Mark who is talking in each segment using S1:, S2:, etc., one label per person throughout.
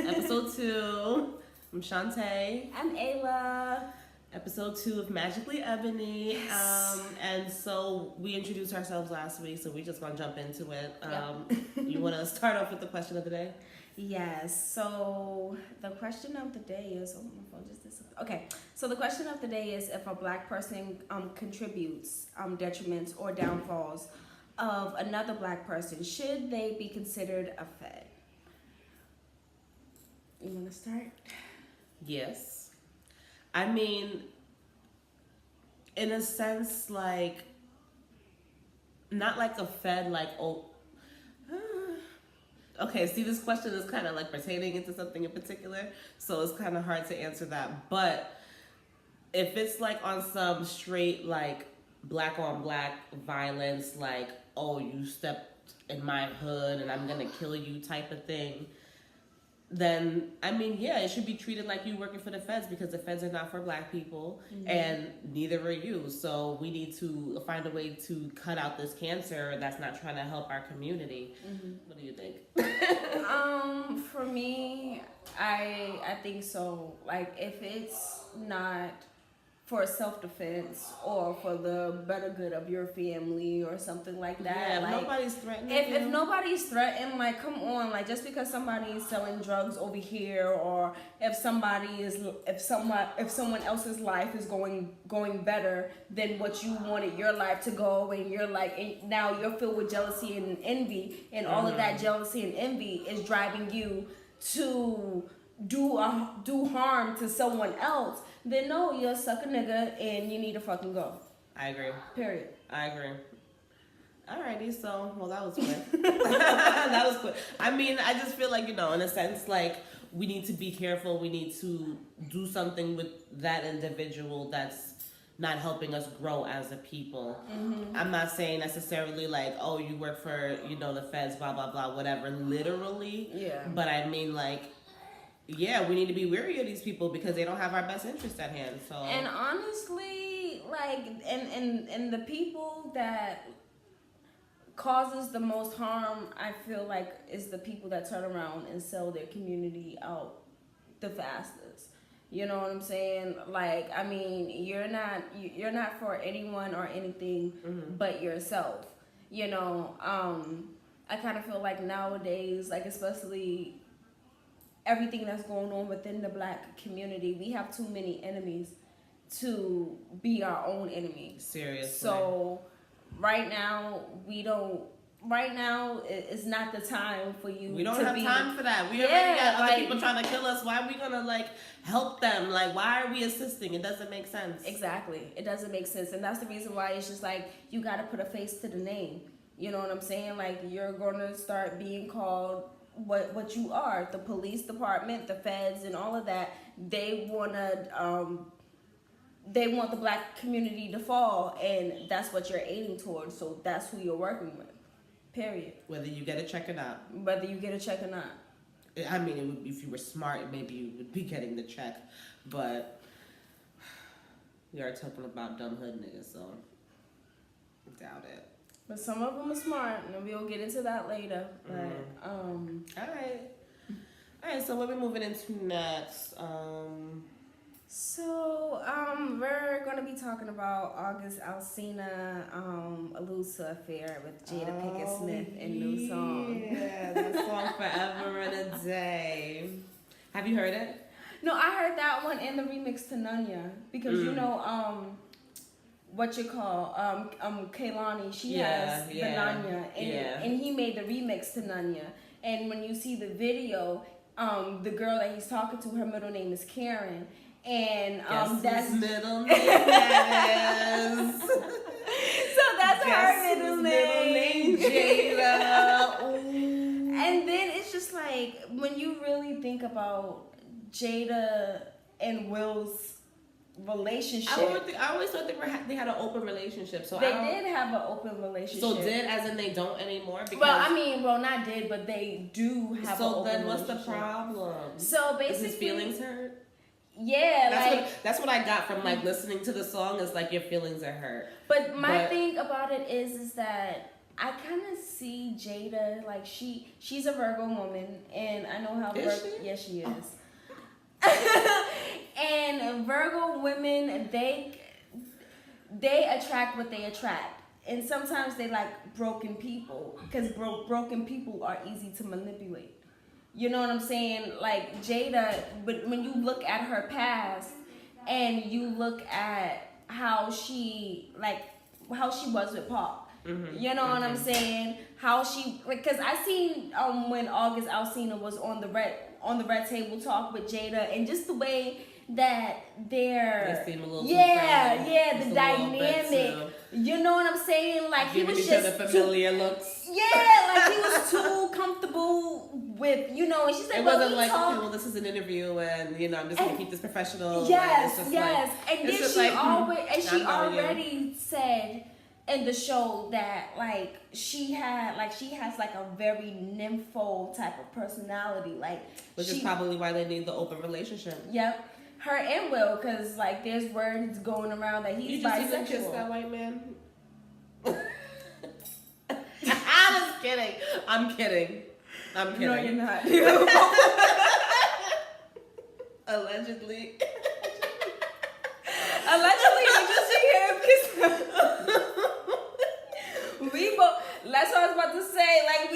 S1: Episode 2. I'm Shantae.
S2: I'm Ayla.
S1: Episode 2 of Magically Ebony.
S2: Yes.
S1: And so we introduced ourselves last week, so we're just going to jump into it. You want to start off with the question of the day?
S2: Yes. So the question of the day is, oh, my phone just disappeared. Okay. So the question of the day is, if a black person contributes detriments or downfalls of another black person, should they be considered a fed? You want to start?
S1: Yes. I mean, in a sense, like, not like a fed, like, oh, okay, see, this question is kind of like pertaining into something in particular, so it's kind of hard to answer that. But if it's like on some straight, like, black on black violence, like, oh, you stepped in my hood and I'm gonna kill you type of thing, then, I mean, yeah, it should be treated like you working for the feds, because the feds are not for black people, and neither are you. So we need to find a way to cut out this cancer that's not trying to help our community. What do you think?
S2: For me, I think so. Like, if it's not for self-defense or for the better good of your family or something like that.
S1: Yeah,
S2: like,
S1: nobody's threatening
S2: if nobody's threatened, like, come on, like, just because somebody is selling drugs over here, or if someone else's life is going better than what you wanted your life to go, and you're like, and now you're filled with jealousy and envy, and all of that jealousy and envy is driving you to do harm to someone else, then no, you're a sucker nigga and you need to fucking go.
S1: I agree.
S2: Period.
S1: I agree. Alrighty, so, well, that was quick. That was quick. I mean, I just feel like, in a sense, like, we need to be careful. We need to do something with that individual that's not helping us grow as a people. I'm not saying necessarily like, oh, you work for, the feds, blah, blah, blah, whatever, literally.
S2: Yeah.
S1: But I mean, like, yeah, we need to be wary of these people because they don't have our best interest at hand. So,
S2: and honestly, like, and the people that causes the most harm, I feel like, is the people that turn around and sell their community out the fastest. You know what I'm saying? Like, I mean, you're not for anyone or anything but yourself. I kind of feel like nowadays, like, especially everything that's going on within the black community, we have too many enemies to be our own enemy.
S1: Seriously.
S2: So right now it's not the time for you.
S1: We don't have time for that. We already got other people trying to kill us. Why are we gonna, like, help them? Like, why are we assisting? It doesn't make sense.
S2: Exactly. It doesn't make sense. And that's the reason why it's just like, you gotta put a face to the name. You know what I'm saying? Like, you're gonna start being called what you are. The police department, the feds, and all of that, they want the black community to fall, and that's what you're aiming towards. So that's who you're working with. Period.
S1: Whether you get a check or not.
S2: Whether you get a check or not.
S1: I mean, it would, if you were smart, maybe you would be getting the check, but we are talking about dumb hood niggas, so I doubt it.
S2: But some of them are smart, and we'll get into that later. But
S1: All right. So what are we moving into next?
S2: So we're gonna be talking about August Alsina alludes to affair with Jada Pinkett Smith and new song.
S1: Yeah, that song Forever and a Day. Have you heard it?
S2: No, I heard that one and the remix to Nunya, because what you call Kaylani, she has the Nunya, and he made the remix to Nunya. And when you see the video, the girl that he's talking to, her middle name is Karen, and that's
S1: his middle name. That is.
S2: So that's her middle name,
S1: Jada.
S2: And then it's just like, when you really think about Jada and Will's relationship,
S1: I always thought they had an open relationship. So
S2: they did have an open relationship.
S1: So did, as in they don't anymore? Because,
S2: not did, but they do have.
S1: So then, what's the problem?
S2: So basically,
S1: is his feelings hurt?
S2: Yeah,
S1: that's what I got from, like, listening to the song, is like, your feelings are hurt.
S2: But my thing about it is that I kind of see Jada like she's a Virgo woman, and I know how
S1: she?
S2: Yes, she is. And Virgo women, they attract what they attract, and sometimes they like broken people because broken people are easy to manipulate. You know what I'm saying? Like Jada, but when you look at her past and you look at how she was with Pac.
S1: Mm-hmm.
S2: You know what I'm saying? How she, because I seen when August Alsina was on the red table talk with Jada, and just the way that they
S1: seem a little
S2: the dynamic. You know what I'm saying? Like he was just
S1: familiar looks.
S2: Yeah, like he was too comfortable with, and she said,
S1: it wasn't like, okay, well, this is an interview, and I'm just gonna keep this professional.
S2: Yes,
S1: and
S2: yes, and then she already said in the show that like she has like a very nympho type of personality, like
S1: which is probably why they need the open relationship.
S2: Yep, her and Will, because like there's words going around that he's bisexual.
S1: You just kissed that white man. I'm kidding.
S2: No, you're not.
S1: Allegedly.
S2: Allegedly, we just sit here and kiss him. That's what I was about to say. Like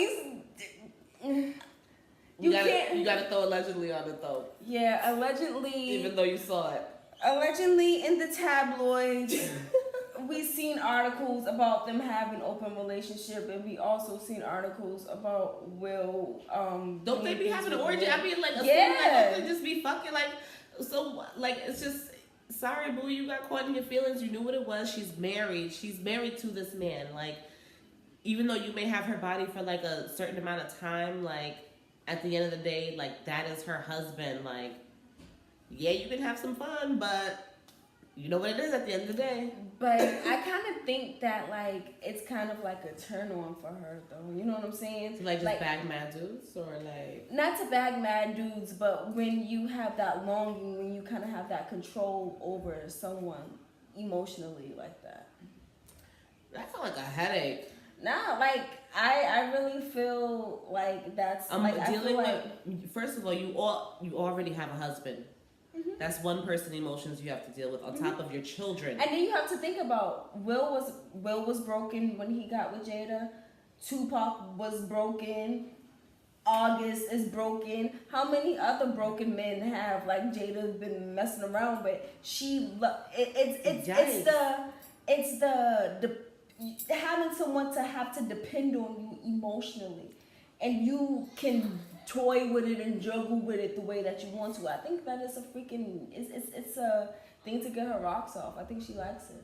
S1: you gotta throw allegedly on it though.
S2: Yeah, allegedly.
S1: Even though you saw it.
S2: Allegedly in the tabloids. We've seen articles about them having open relationship, and we also seen articles about Will.
S1: Don't they be having an orgy? I mean, like,
S2: yeah,
S1: they just be fucking like. So, like, it's just sorry, boo. You got caught in your feelings. You knew what it was. She's married. She's married to this man. Like, even though you may have her body for like a certain amount of time, like at the end of the day, like that is her husband. Like, yeah, you can have some fun, but. You know what it is at the end of the day.
S2: But I kind of think that, like, it's kind of like a turn on for her, though. You know what I'm saying?
S1: To, like, just bag mad dudes? Or, like...
S2: Not to bag mad dudes, but when you have that longing, when you kind of have that control over someone emotionally like that.
S1: That sounds like a headache.
S2: Nah, like, I really feel like that's...
S1: dealing with... First of all, you already have a husband. Mm-hmm. That's one person emotions you have to deal with on top of your children.
S2: And then you have to think about Will was broken when he got with Jada. Tupac was broken. August is broken. How many other broken men have like Jada been messing around with? It's the having someone to have to depend on you emotionally, and you can toy with it and juggle with it the way that you want to. I think that is it's a thing to get her rocks off. I think she likes it.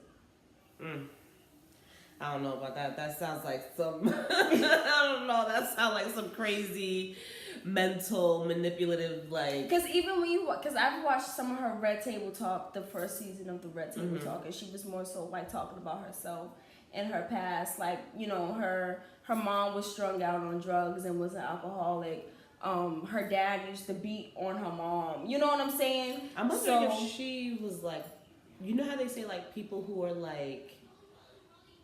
S1: I don't know about that. That sounds like some I don't know. That sounds like some crazy mental manipulative like.
S2: Because even when because I've watched some of her Red Table Talk, the first season of the Red Table Talk, and she was more so like talking about herself and her past. Like her mom was strung out on drugs and was an alcoholic. Her dad used to beat on her mom. You know what I'm saying?
S1: I'm wondering if she was like, you know how they say like people who are like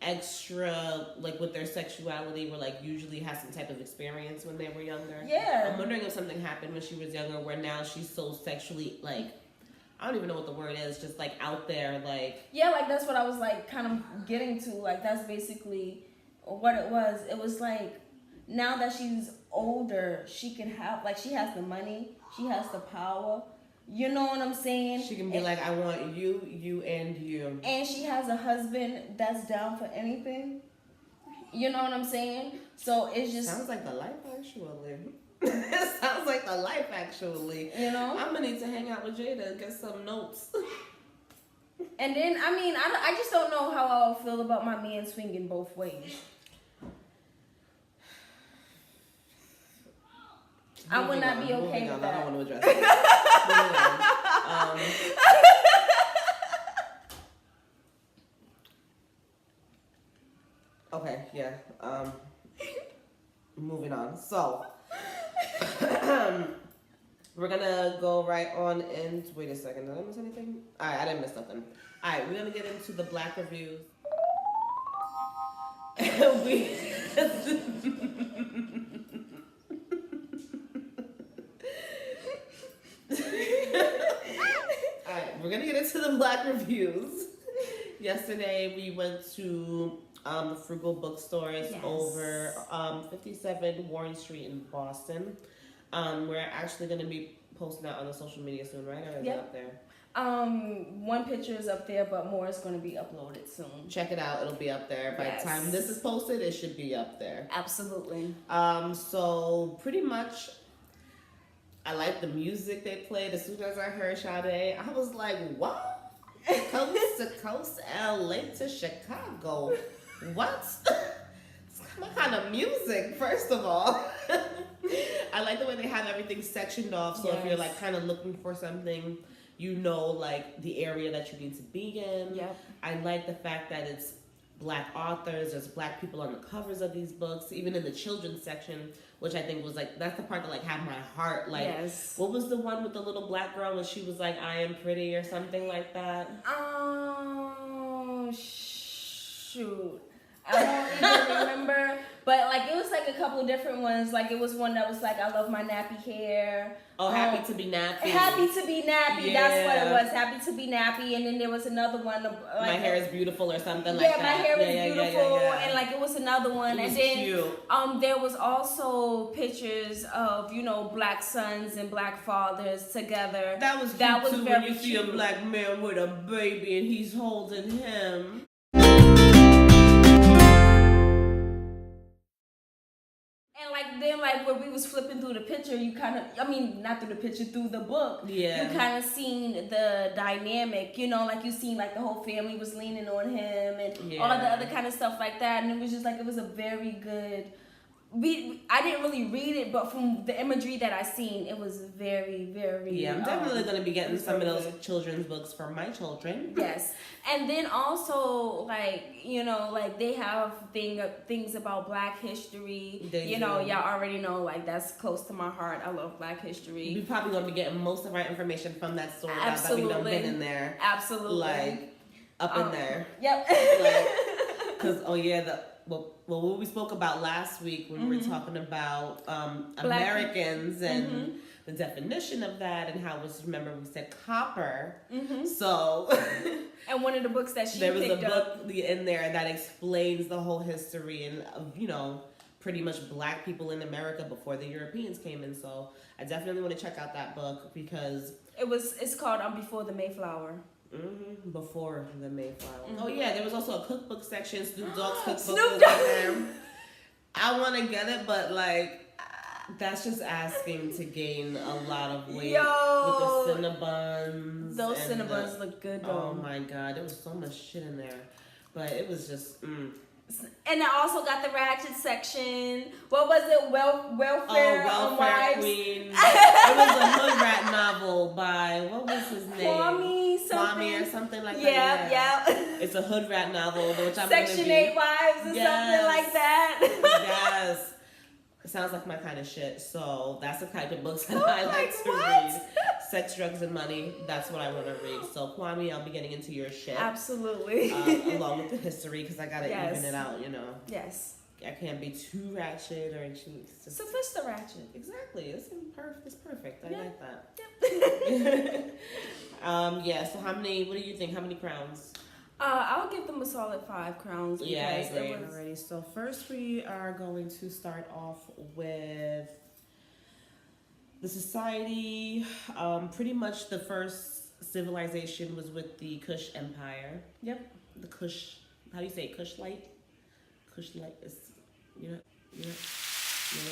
S1: extra like with their sexuality were like usually have some type of experience when they were younger.
S2: Yeah.
S1: I'm wondering if something happened when she was younger where now she's so sexually like I don't even know what the word is, just like out there like.
S2: Yeah, like that's what I was like kind of getting to. Like that's basically what it was. It was like now that she's older, she can have like she has the money, she has the power. You know what I'm saying?
S1: She can be like, I want you, you, and you.
S2: And she has a husband that's down for anything. You know what I'm saying? So it's just
S1: sounds like the life actually. It sounds like the life actually.
S2: You know?
S1: I'm gonna need to hang out with Jada and get some notes.
S2: And then I just don't know how I'll feel about my man swinging both ways. I would not be okay with that.
S1: I don't want to address that. Okay, yeah. Moving on. So, we're gonna go right on and wait a second. Did I miss anything? All right, I didn't miss nothing. All right, we're gonna get into the Black reviews. we Alright, we're gonna get into the Black reviews. Yesterday we went to the Frugal Bookstores over 57 Warren Street in Boston. We're actually gonna be posting that on the social media soon, right? Or is it up there?
S2: One picture is up there, but more is going to be uploaded soon.
S1: Check it out; it'll be up there. By the time this is posted, it should be up there.
S2: Absolutely.
S1: So pretty much, I like the music they played. As soon as I heard Sade, I was like, "What? Coast to coast, LA to Chicago? What? It's my kind of music, first of all." I like the way they have everything sectioned off. So if you're like kind of looking for something, you know, like the area that you need to be in.
S2: Yep.
S1: I like the fact that it's Black authors. There's Black people on the covers of these books, even in the children's section, which I think was like, that's the part that like had my heart. Like, what was the one with the little Black girl when she was like, "I am pretty" or something like that?
S2: Oh, shoot. I don't even remember, but like it was like a couple of different ones. Like it was one that was like, "I love my nappy hair."
S1: Oh, happy to be nappy.
S2: Happy to be nappy. Yeah. That's what it was. Happy to be nappy. And then there was another one. Like,
S1: my hair is beautiful or something like that.
S2: Yeah, my hair is beautiful. And like it was another one.
S1: It was
S2: and then
S1: cute.
S2: There was also pictures of, you know, Black sons and Black fathers together.
S1: That was too,
S2: very
S1: when you see a Black man with a baby and he's holding him.
S2: Then like when we was flipping through the picture, you kind of, I mean, not through the picture, through the book. Yeah. You kind of seen the dynamic, you know, like you seen like the whole family was leaning on him and all the other kind of stuff like that. And it was just like, it was a very good, I didn't really read it, but from the imagery that I seen, it was very, very.
S1: Yeah, I'm definitely going to be getting some of those children's books for my children.
S2: Yes. And then also, like, you know, like they have things about Black history. You know, y'all already know, like, that's close to my heart. I love Black history.
S1: We're probably going to be getting most of our information from that store that we done been in there.
S2: Absolutely.
S1: Like, up in there.
S2: Yep.
S1: Because, what we spoke about last week when we were talking about Americans and the definition of that and how was, remember we said copper. So
S2: and one of the books that she
S1: there was
S2: picked
S1: a book in there that explains the whole history and you know, pretty much Black people in America before the Europeans came in. So I definitely want to check out that book because it's
S2: called Before the Mayflower.
S1: Before the Mayflower. Oh yeah, there was also a cookbook section. Snoop Dogg's cookbook
S2: Snoop
S1: was in there. I want to get it, but like that's just asking to gain a lot of weight with the Cinnabons.
S2: Those Cinnabons look good though.
S1: Oh my god, there was so much shit in there, but it was just.
S2: And I also got the ratchet section. What was it? Welfare
S1: Welfare Queen. It was a hood rat novel by, what was his name? Kwame or something like that.
S2: Yeah.
S1: It's a hood rat novel, which I'm
S2: Section 8 Wives or something like that.
S1: Yes. It sounds like my kind of shit. So that's the type of books that I like to read. Sex, Drugs, and Money. That's what I want to read. So Kwame, I'll be getting into your shit.
S2: Absolutely.
S1: Along with the history, because I got to even it out, you know.
S2: Yes.
S1: I can't be too ratchet or
S2: Sophisticated ratchet.
S1: Exactly. It's perfect. I like that.
S2: Yep.
S1: So what do you think? How many crowns?
S2: I'll give them a solid 5 crowns.
S1: Yeah, I agree. Already. So first we are going to start off with the society. Pretty much the first civilization was with the Kush Empire. Yep. The Kush. How do you say it? Kushite? Kushite is, you know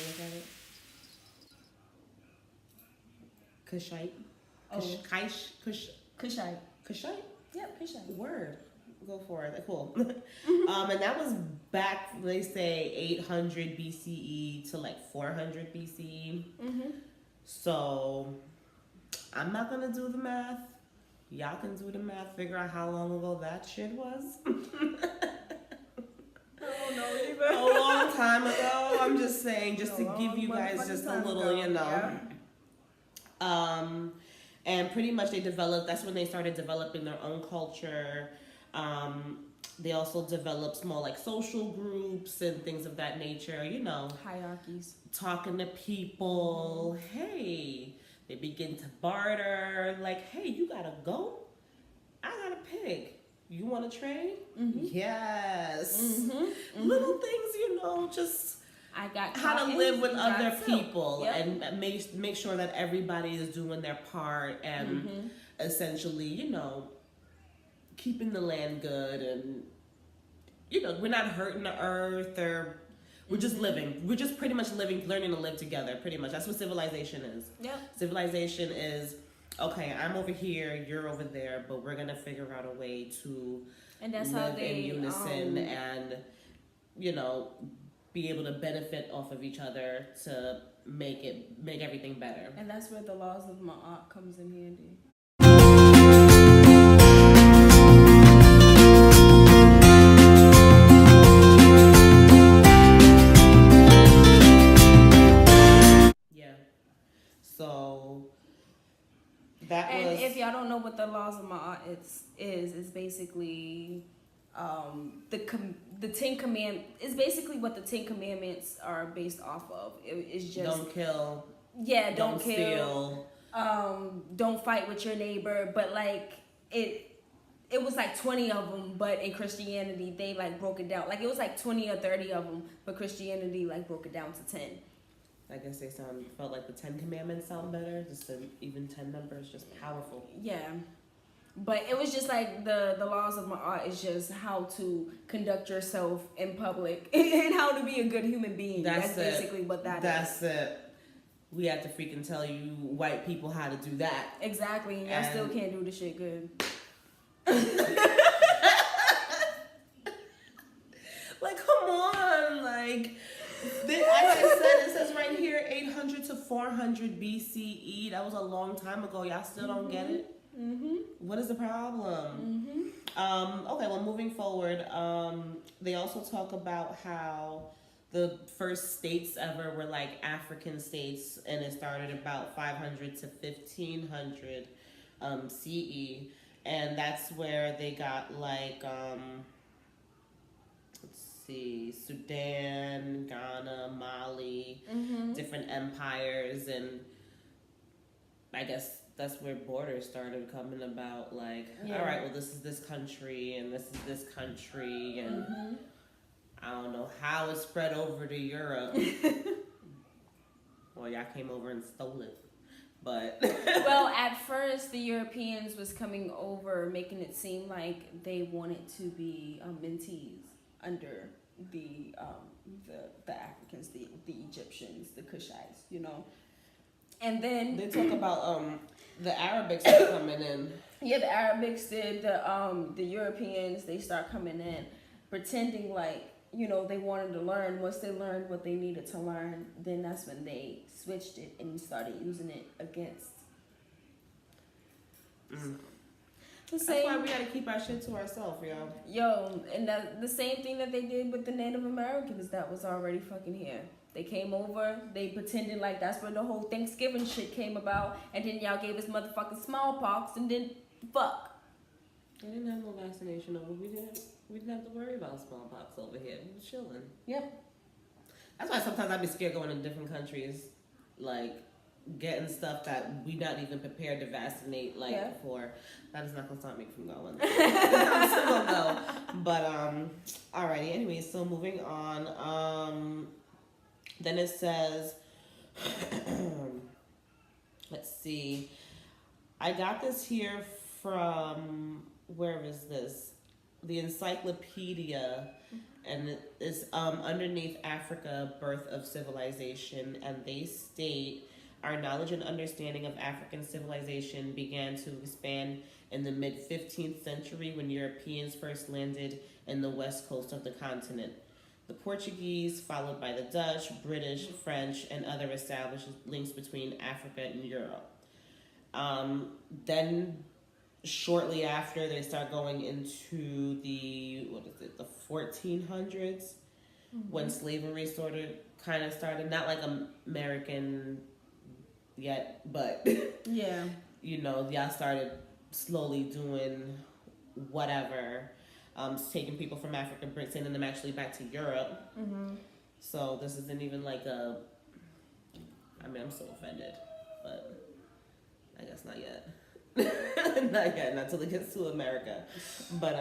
S1: look at it? Kushite.
S2: Kushite.
S1: Kushite?
S2: Yep, Kushite.
S1: Word. Go for it. Cool. And that was back, they say, 800 BCE to like 400 BCE. So I'm not going to do the math. Y'all can do the math. Figure out how long ago that shit was.
S2: I don't know either.
S1: A long time ago. I'm just saying, just to give you guys just a little, you know. Yeah. And pretty much that's when they started developing their own culture. They also develop small like social groups and things of that nature,
S2: Hierarchies.
S1: talking to people. Hey, they begin to barter. Like, hey, you got a goat? I got a pig. You want to trade? Yes. Little things, just
S2: I got
S1: how to live with other people
S2: Yep.
S1: and make sure that everybody is doing their part and essentially, keeping the land good and we're not hurting the earth or we're just living. We're just pretty much living, learning to live together, pretty much. That's what civilization is.
S2: Yep.
S1: Civilization is, okay, I'm over here, you're over there, but we're going to figure out a way to
S2: and that's
S1: live
S2: how they,
S1: in unison and, be able to benefit off of each other to make everything better.
S2: And that's where the laws of Ma'at comes in handy.
S1: So that
S2: and
S1: was.
S2: If y'all don't know what the laws of Ma'at is basically the 10 Commandments. Is basically what the 10 Commandments are based off of. It's just
S1: don't kill.
S2: Yeah, don't
S1: kill.
S2: Steal. Don't fight with your neighbor. But like it was like 20 of them, but in Christianity they like broke it down. Like it was like 20 or 30 of them, but Christianity like broke it down to 10.
S1: I guess they felt like the 10 Commandments sound better. Just an even 10 numbers, just powerful.
S2: Yeah. But it was just like the laws of Ma'at is just how to conduct yourself in public and how to be a good human being. That's basically what that is.
S1: That's it. We have to freaking tell you white people how to do that.
S2: Exactly. And y'all still can't do the shit good.
S1: Like, come on. Like, as I said, it says right here 800 to 400 BCE. That was a long time ago. Y'all still don't get it? What is the problem? Okay, well, moving forward, they also talk about how the first states ever were like African states, and it started about 500 to 1500 CE, and that's where they got like let's see, Sudan, Ghana, Mali, different empires, and I guess that's where borders started coming about. Like, all right, well, this is this country, and this is this country, and I don't know how it spread over to Europe. Well, y'all came over and stole it, but
S2: well, at first the Europeans was coming over, making it seem like they wanted to be mentees under the Africans, the Egyptians, the Kushites, And then
S1: they talk about the Arabics are coming in.
S2: Yeah, the Arabics did. The Europeans, they start coming in, pretending like they wanted to learn. Once they learned what they needed to learn, then that's when they switched it and started using it against.
S1: That's why we gotta keep our shit to ourselves, y'all.
S2: Yo, and the same thing that they did with the Native Americans that was already fucking here. They came over, they pretended like that's where the whole Thanksgiving shit came about, and then y'all gave us motherfucking smallpox, and then fuck.
S1: We didn't have no vaccination over. We didn't have to worry about smallpox over here. We were chilling.
S2: Yep.
S1: That's why sometimes I'd be scared going to different countries, like getting stuff that we not even prepared to vaccinate for. That is not gonna stop me from going. I'm still gonna go. But alrighty. Anyway, so moving on. Then it says, let's see. I got this here from, where is this? The encyclopedia, and it is underneath Africa, Birth of Civilization, and they state, our knowledge and understanding of African civilization began to expand in the mid-15th century when Europeans first landed in the west coast of the continent. The Portuguese, followed by the Dutch, British, French, and other established links between Africa and Europe. Then, shortly after, they start going into the 1400s, when slavery started, not like American yet, but
S2: yeah,
S1: y'all started slowly doing whatever. taking people from Africa, sending them actually back to Europe.
S2: Mm-hmm.
S1: So this isn't even like a. I mean, I'm so offended, but I guess not yet. Not yet. Not till it gets to America. But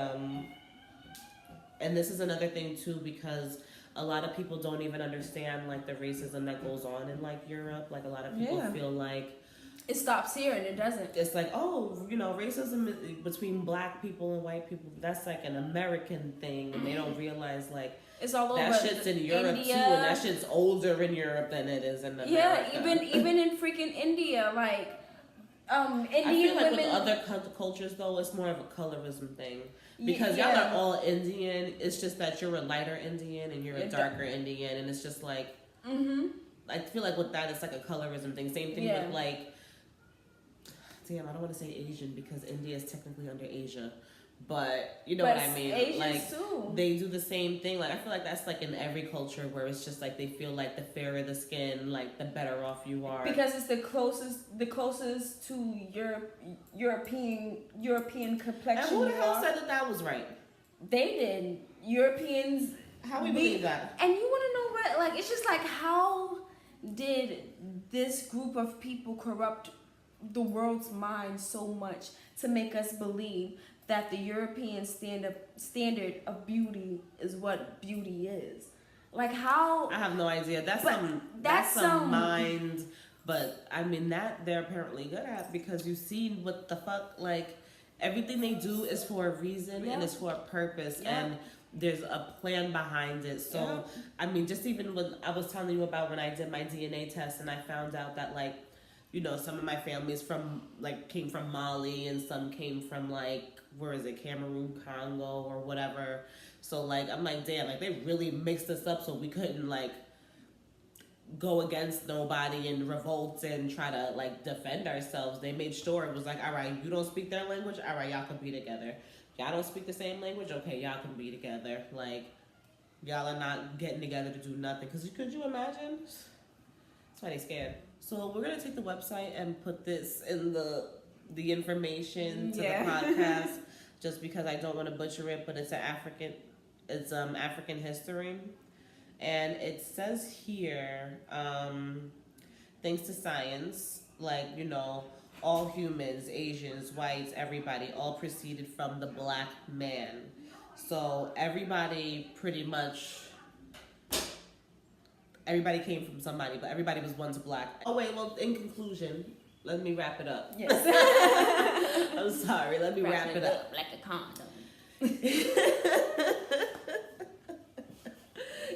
S1: and this is another thing too, because a lot of people don't even understand like the racism that goes on in like Europe. Like a lot of people feel like
S2: it stops here and it doesn't.
S1: It's like, oh, you know, racism between black people and white people, that's like an American thing, and they don't realize like
S2: it's all over.
S1: That shit's in Europe
S2: India.
S1: too, and that shit's older in Europe than it is in America.
S2: Yeah, even in freaking India, like Indian
S1: I feel like
S2: women.
S1: with other cultures though, it's more of a colorism thing. Because y'all are all Indian. It's just that you're a lighter Indian and you're a darker Indian, and it's just like I feel like with that it's like a colorism thing. Same thing with like, damn, I don't want to say Asian because India is technically under Asia, but you know what I mean.
S2: Asians
S1: like
S2: too.
S1: They do the same thing. Like I feel like that's like in every culture where it's just like they feel like the fairer the skin, like the better off you are.
S2: Because it's the closest to European complexion.
S1: And who the hell said that was right?
S2: They did. Europeans.
S1: How we believe that?
S2: And you want to know what? Like it's just like how did this group of people corrupt the world's mind so much to make us believe that the European standard of beauty is what beauty is? Like how?
S1: I have no idea. That's some mind, but I mean that they're apparently good at, because you see what the fuck, like everything they do is for a reason and it's for a purpose and there's a plan behind it. So I mean, just even when I was telling you about when I did my DNA test and I found out that like, you know, some of my families came from Mali and some came from like, where is it, Cameroon, Congo or whatever. So like, I'm like, damn, like they really mixed us up so we couldn't like go against nobody and revolt and try to like defend ourselves. They made sure it was like, all right, you don't speak their language, all right, y'all can be together. Y'all don't speak the same language, okay, y'all can be together. Like, y'all are not getting together to do nothing. Because could you imagine? That's why they scared. So we're going to take the website and put this in the information to the podcast, just because I don't want to butcher it, but it's African history. And it says here, thanks to science, like, you know, all humans, Asians, whites, everybody, all proceeded from the black man. So everybody came from somebody, but everybody was once black. Oh wait, well, in conclusion, let me wrap it up.
S2: Yes.
S1: I'm sorry, let me wrap it up.
S2: Like a condom.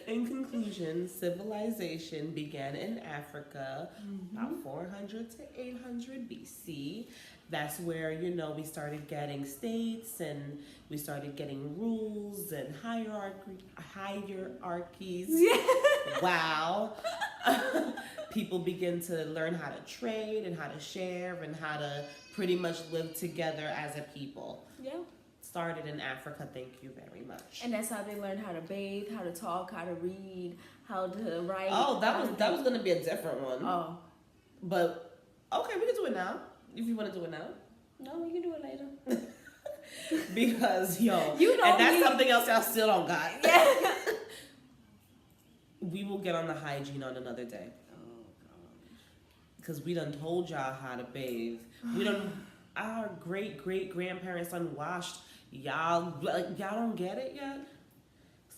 S1: In conclusion, civilization began in Africa about 400 to 800 BC. That's where, you know, we started getting states and we started getting rules and hierarchies. Yeah. Wow. People begin to learn how to trade and how to share and how to pretty much live together as a people. Yeah. Started in Africa, thank you very much.
S2: And that's how they learned how to bathe, how to talk, how to read, how to write.
S1: Oh, that was gonna be a different one.
S2: Oh.
S1: But okay, we can do it now. If you want to do it now.
S2: No, we can do it later.
S1: Because and that's something else y'all still don't got. Yeah. We will get on the hygiene on another day. Oh gosh. Because we done told y'all how to bathe. Our great grandparents done washed. Y'all don't get it yet?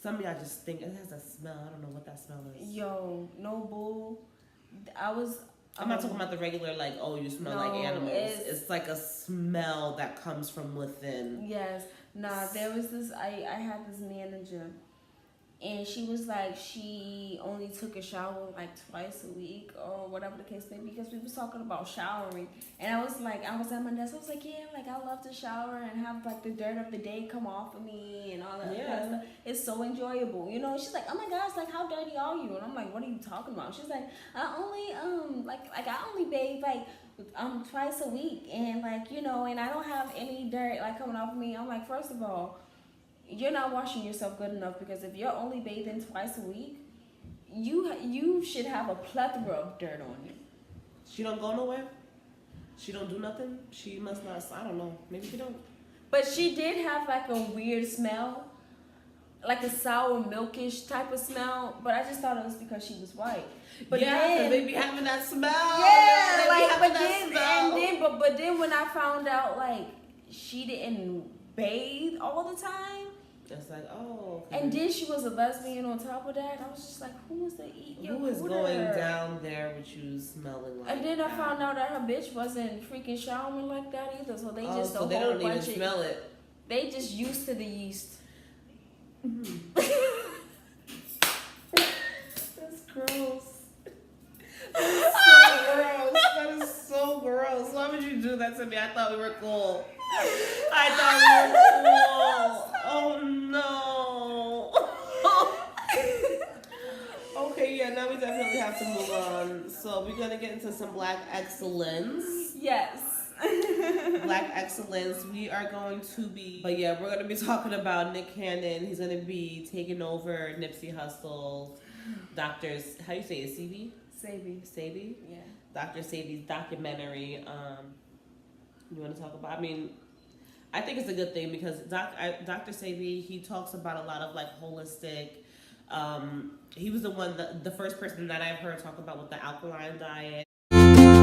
S1: Some of y'all just think it has a smell. I don't know what that smell is.
S2: Yo, no bull.
S1: I'm not talking about the regular, like, oh, you smell like animals. It's like a smell that comes from within.
S2: Yes. Nah, there was this, I had this manager, and she was like, she only took a shower like twice a week or whatever the case may be, because we was talking about showering. And I was at my desk, I was like, yeah, like I love to shower and have like the dirt of the day come off of me and all that kind of stuff. It's so enjoyable. You know, she's like, oh my gosh, like how dirty are you? And I'm like, what are you talking about? She's like, I only bathe like twice a week, and like, you know, and I don't have any dirt like coming off of me. I'm like, first of all, you're not washing yourself good enough, because if you're only bathing twice a week, you should have a plethora of dirt on you.
S1: She don't go nowhere? She don't do nothing? She must not, I don't know. Maybe she don't.
S2: But she did have like a weird smell, like a sour milkish type of smell. But I just thought it was because she was white. But
S1: yeah,
S2: then
S1: they be having that smell.
S2: yeah,
S1: they
S2: like
S1: be having
S2: but
S1: that
S2: then
S1: smell.
S2: and then but then when I found out like she didn't bathe all the time.
S1: It's like, oh. Okay.
S2: And then she was a lesbian on top of that. I was just like, who is the
S1: Who is going down there with you smelling like
S2: And then I
S1: that?
S2: found out that her bitch wasn't freaking showering like that either. So they just
S1: so they don't even smell it.
S2: They just used to the yeast. That's gross.
S1: So gross. That is so gross. Why would you do that to me? I thought we were cool. I thought we were cool. Oh no. Okay, yeah, now we definitely have to move on. So we're gonna get into some Black excellence.
S2: Yes.
S1: Black excellence. We are going to be, but yeah, we're gonna be talking about Nick Cannon. He's gonna be taking over Nipsey Hussle, Doctor's, how you say it, Sabi?
S2: Yeah.
S1: Dr. Sabi's documentary. You want to talk about? I mean, I think it's a good thing because Dr. Sabi, he talks about a lot of like holistic. He was the first person that I've heard talk about with the alkaline diet. And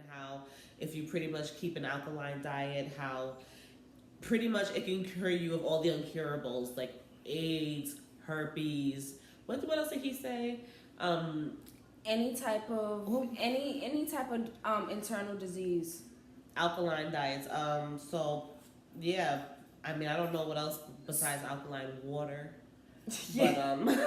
S1: how if you pretty much keep an alkaline diet, how pretty much it can cure you of all the incurables like AIDS, herpes. What else did he say?
S2: Any type of internal disease.
S1: Alkaline diets. So yeah, I mean I don't know what else besides alkaline water.
S2: Yeah.
S1: But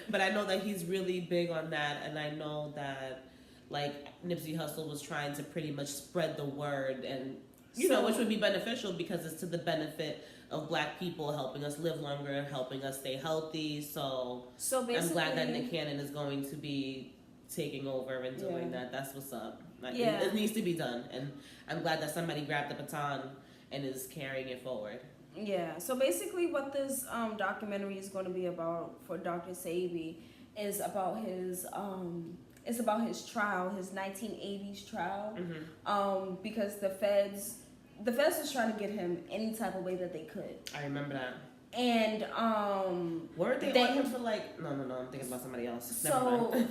S1: but I know that he's really big on that, and I know that like Nipsey Hussle was trying to pretty much spread the word, and you know, which would be beneficial because it's to the benefit of Black people, helping us live longer, helping us stay healthy. So
S2: basically,
S1: I'm glad that Nick Cannon is going to be taking over and doing that. That's what's up. Like, it needs to be done, and I'm glad that somebody grabbed the baton and is carrying it forward.
S2: Yeah. So basically, what this documentary is going to be about for Dr. Sabi is about his it's about his trial, his 1980s trial, because the feds was trying to get him any type of way that they could.
S1: I remember that.
S2: And
S1: weren't they on him for like no, I'm thinking about somebody else. Never mind.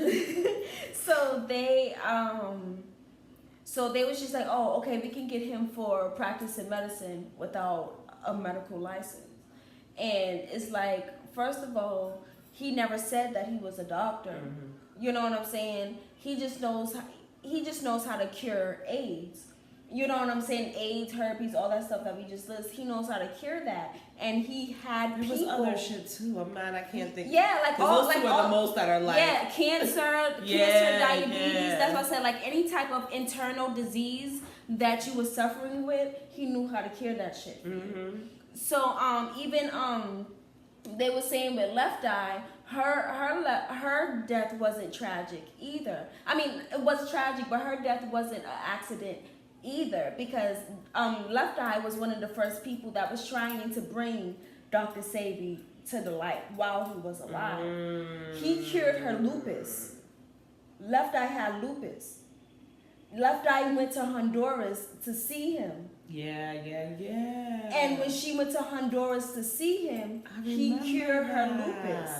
S2: So they was just like, oh, okay, we can get him for practicing medicine without a medical license. And it's like, first of all, he never said that he was a doctor.
S1: Mm-hmm.
S2: You know what I'm saying? He just knows how to cure AIDS. You know what I'm saying? AIDS, herpes, all that stuff that we just list. He knows how to cure that, and he had
S1: there was other shit too. I'm mad, I can't think.
S2: Yeah, like all
S1: those two are the most that are like
S2: cancer, diabetes. That's why I said like any type of internal disease that you were suffering with, he knew how to cure that shit.
S1: Mm-hmm.
S2: So even they were saying with Left Eye, her death wasn't tragic either. I mean, it was tragic, but her death wasn't an accident either, because Left Eye was one of the first people that was trying to bring Dr. Sabi to the light while he was alive. He cured her lupus. Left Eye had lupus. Left Eye went to Honduras to see him.
S1: Yeah.
S2: And when she went to Honduras to see him, he cured her lupus.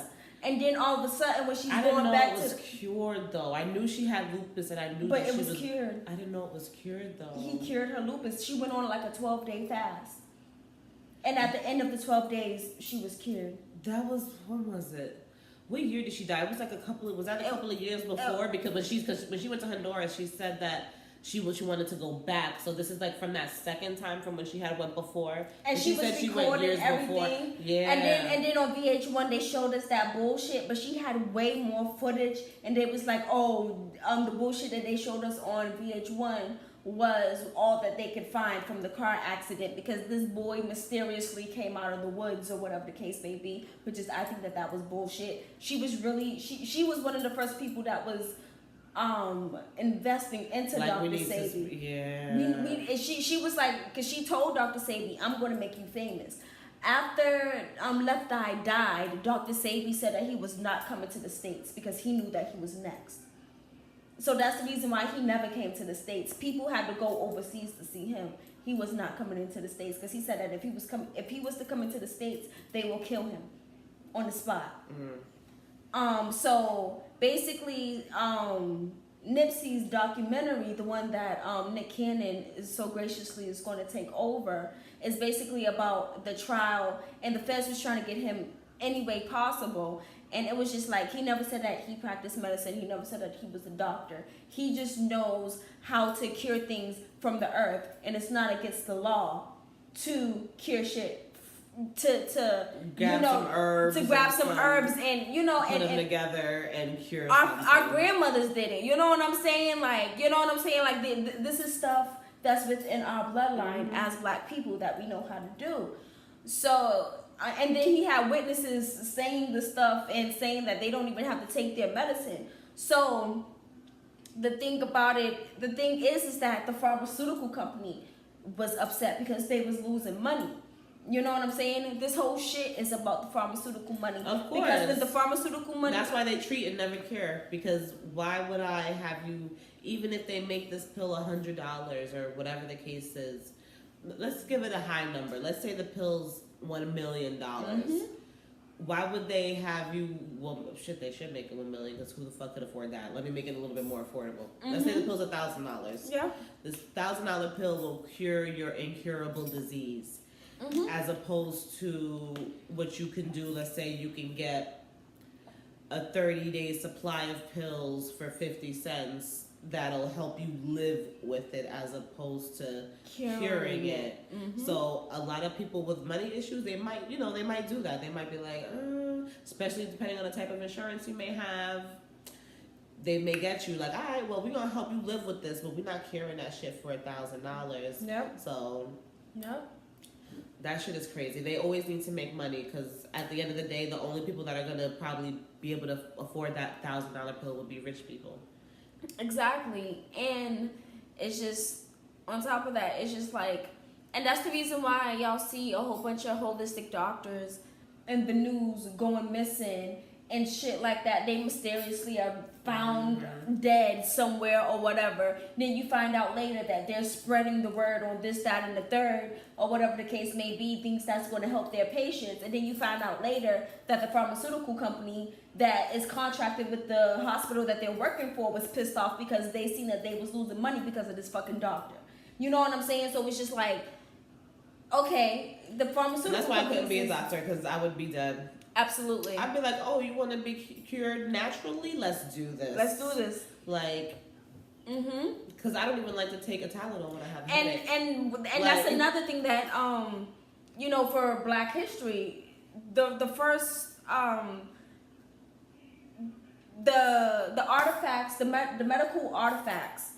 S2: And then all of a sudden, when she's going back to...
S1: it was cured, though. I knew she had lupus, and I knew
S2: but it was cured.
S1: I didn't know it was cured, though.
S2: He cured her lupus. She went on like a 12-day fast. And at the end of the 12 days, she was cured.
S1: That was... When was it? What year did she die? It was like a couple of years before? Because when she went to Honduras, she said that she wanted to go back. So this is like from that second time from when she had went before.
S2: And she was recording everything. Before.
S1: Yeah.
S2: And then on VH1 they showed us that bullshit, but she had way more footage, and it was like, the bullshit that they showed us on VH1 was all that they could find from the car accident, because this boy mysteriously came out of the woods or whatever the case may be, which is, I think that was bullshit. She was really she was one of the first people that was investing into
S1: like
S2: Dr. Sabi.
S1: Yeah.
S2: She was like, because she told Dr. Sabi, I'm going to make you famous. After Left Eye died, Dr. Sebi said that he was not coming to the States because he knew that he was next. So that's the reason why he never came to the States. People had to go overseas to see him. He was not coming into the States because he said that if he was to come into the States, they will kill him on the spot. So basically, Nipsey's documentary, the one that Nick Cannon is so graciously is going to take over, is basically about the trial, and the feds was trying to get him any way possible. And it was just like, he never said that he practiced medicine. He never said that he was a doctor. He just knows how to cure things from the earth, and it's not against the law to cure shit. To
S1: grab some herbs,
S2: and you know,
S1: put them together and cure.
S2: Our grandmothers did it. You know what I'm saying? Like, this is stuff that's within our bloodline as Black people that we know how to do. So, and then he had witnesses saying the stuff and saying that they don't even have to take their medicine. So, the thing is that the pharmaceutical company was upset because they was losing money. You know what I'm saying? This whole shit is about the pharmaceutical money.
S1: Of course.
S2: Because the pharmaceutical money...
S1: That's why they treat and never cure. Because why would I have you... Even if they make this pill $100 or whatever the case is... Let's give it a high number. Let's say the pill's $1 million. Why would they have you... Well, shit, they should make it $1 million because who the fuck could afford that? Let me make it a little bit more affordable. Let's say the pill's $1,000.
S2: Yeah.
S1: This $1,000 pill will cure your incurable disease. As opposed to what you can do, let's say you can get a 30-day supply of pills for 50 cents that'll help you live with it as opposed to curing it. So a lot of people with money issues, they might do that. They might be like, especially depending on the type of insurance you may have, they may get you like, all right, well, we're going to help you live with this, but we're not curing that shit for $1,000.
S2: Nope.
S1: So...
S2: Nope.
S1: That shit is crazy. They always need to make money because at the end of the day, the only people that are going to probably be able to afford that $1,000 pill would be rich people.
S2: Exactly. And it's just, on top of that, it's just like, and that's the reason why y'all see a whole bunch of holistic doctors in the news going missing and shit like that. They mysteriously are found dead somewhere or whatever. Then you find out later that they're spreading the word on this, that, and the third, or whatever the case may be, thinks that's going to help their patients. And then you find out later that the pharmaceutical company that is contracted with the hospital that they're working for was pissed off because they seen that they was losing money because of this fucking doctor. You know what I'm saying? So it's just like, okay, the pharmaceutical
S1: That's why I couldn't be a doctor because I would be dead.
S2: Absolutely.
S1: I'd be like, oh, you want to be cured naturally? Let's do this.
S2: Let's do this.
S1: Like, because I don't even like to take a Tylenol when I have a headache.
S2: And that's another thing that for Black history, the first the artifacts, the medical artifacts,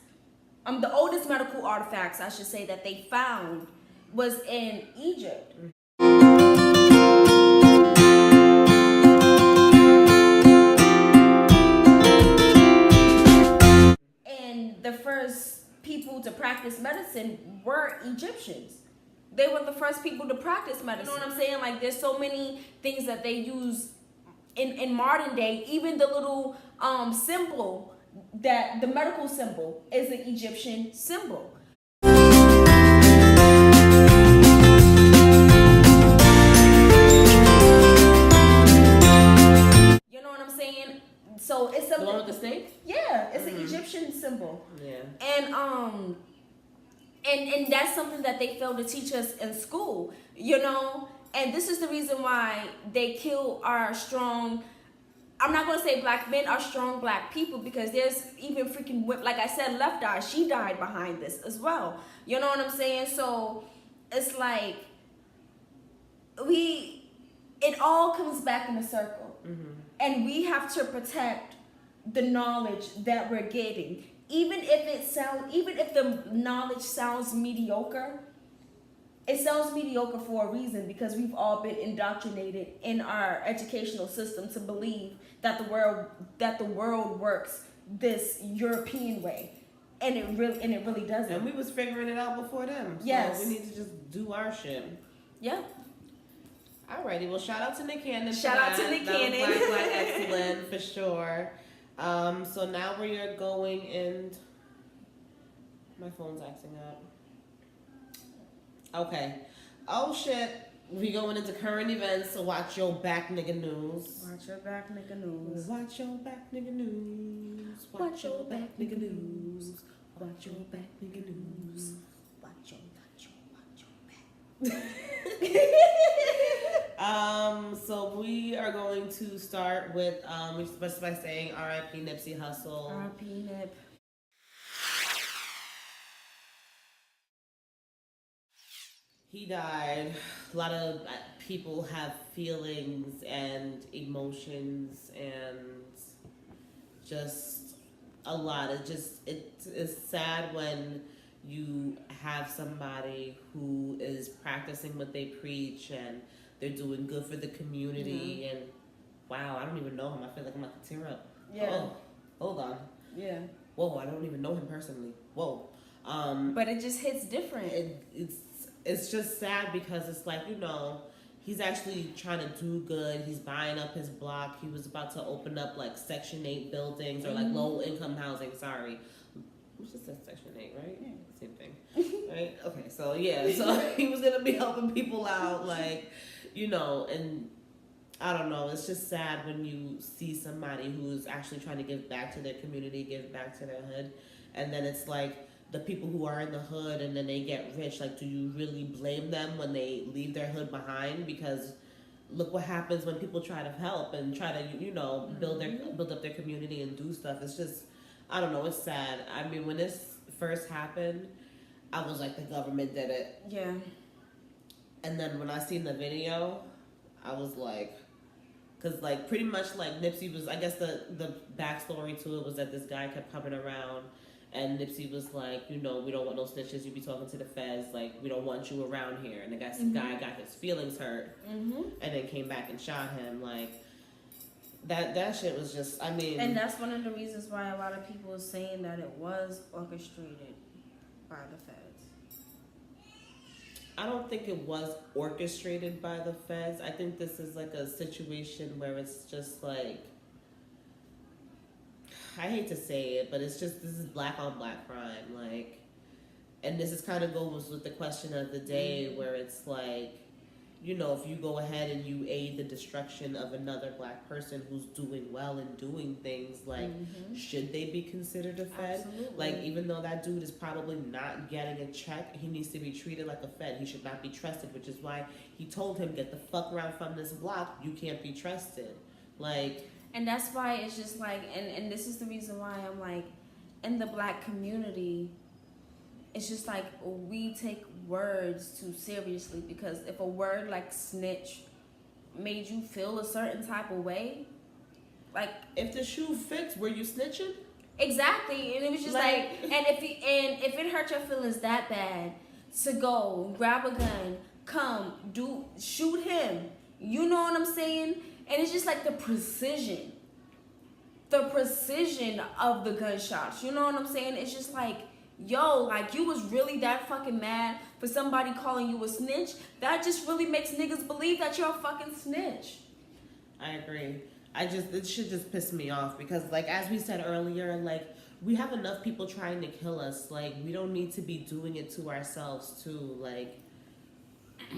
S2: the oldest medical artifacts I should say that they found was in Egypt. The first people to practice medicine were Egyptians. They were the first people to practice medicine. You know what I'm saying? Like, there's so many things that they use in modern day. Even the little symbol, that the medical symbol is an Egyptian symbol. You know what I'm saying? So it's something.
S1: The one with the snake?
S2: Yeah, it's an Egyptian symbol.
S1: Yeah.
S2: And that's something that they failed to teach us in school, And this is the reason why they kill our strong. I'm not gonna say Black men are strong Black people because there's even freaking, like I said, Left Eye. She died behind this as well. You know what I'm saying? So it's like it all comes back in a circle. And we have to protect the knowledge that we're getting. Even if the knowledge sounds mediocre, it sounds mediocre for a reason because we've all been indoctrinated in our educational system to believe that the world works this European way. And it really doesn't.
S1: And we was figuring it out before them. So
S2: yes.
S1: we need to just do our shit.
S2: Yeah.
S1: Alrighty, well, shout out to Nick Cannon.
S2: Shout out to Nick Cannon.
S1: That was Black excellent for sure. So now we are going in. My phone's acting up. Okay. Oh shit. We going into current events, so watch your back, nigga news.
S2: Watch your back, nigga news.
S1: Watch your back, nigga news. Watch your back, nigga news. Watch your back, nigga news. Watch your back. So we are going to start with just by saying R.I.P. Nipsey Hussle.
S2: R.I.P. Nip.
S1: He died. A lot of people have feelings and emotions and just a lot. It's sad when you have somebody who is practicing what they preach and they're doing good for the community and wow, I don't even know him. I feel like I'm about to tear up.
S2: Yeah.
S1: Oh, hold on.
S2: Yeah.
S1: Whoa, I don't even know him personally. Whoa.
S2: But it just hits different.
S1: It's just sad because it's like, he's actually trying to do good. He's buying up his block. He was about to open up like Section 8 buildings or like low income housing. Sorry. Which just says Section 8, right? Yeah. Same thing. Right? Okay, so yeah. So he was going to be helping people out, like, and I don't know. It's just sad when you see somebody who's actually trying to give back to their community, give back to their hood. And then it's like, the people who are in the hood and then they get rich, like, do you really blame them when they leave their hood behind? Because look what happens when people try to help and try to, build up their community and do stuff. It's just, I don't know, it's sad. I mean, when this first happened, I was like, the government did it.
S2: Yeah.
S1: And then when I seen the video, I was like, because like pretty much like Nipsey was, I guess the backstory to it was that this guy kept coming around. And Nipsey was like, we don't want no snitches. You be talking to the feds. Like, we don't want you around here. And the guy got his feelings hurt. And then came back and shot him. Like, that shit was just, I mean.
S2: And that's one of the reasons why a lot of people are saying that it was orchestrated by the feds.
S1: I don't think it was orchestrated by the feds. I think this is like a situation where it's just like, I hate to say it, but it's just, this is black on black crime, like, and this is kind of goes with the question of the day where it's like, if you go ahead and you aid the destruction of another black person who's doing well and doing things, like, should they be considered a fed?
S2: Absolutely.
S1: Like, even though that dude is probably not getting a check, he needs to be treated like a fed. He should not be trusted, which is why he told him, get the fuck around from this block. You can't be trusted. Like...
S2: And that's why it's just like, and this is the reason why I'm like, in the black community, it's just like we take words too seriously, because if a word like snitch made you feel a certain type of way, like,
S1: if the shoe fits, were you snitching?
S2: Exactly. And it was just like and if it hurt your feelings that bad to go grab a gun, shoot him, you know what I'm saying? And it's just like the precision of the gunshots. You know what I'm saying? It's just like, yo, like, you was really that fucking mad for somebody calling you a snitch? That just really makes niggas believe that you're a fucking snitch.
S1: I agree. It should just piss me off because, like, as we said earlier, like, we have enough people trying to kill us. Like, we don't need to be doing it to ourselves, too. Like,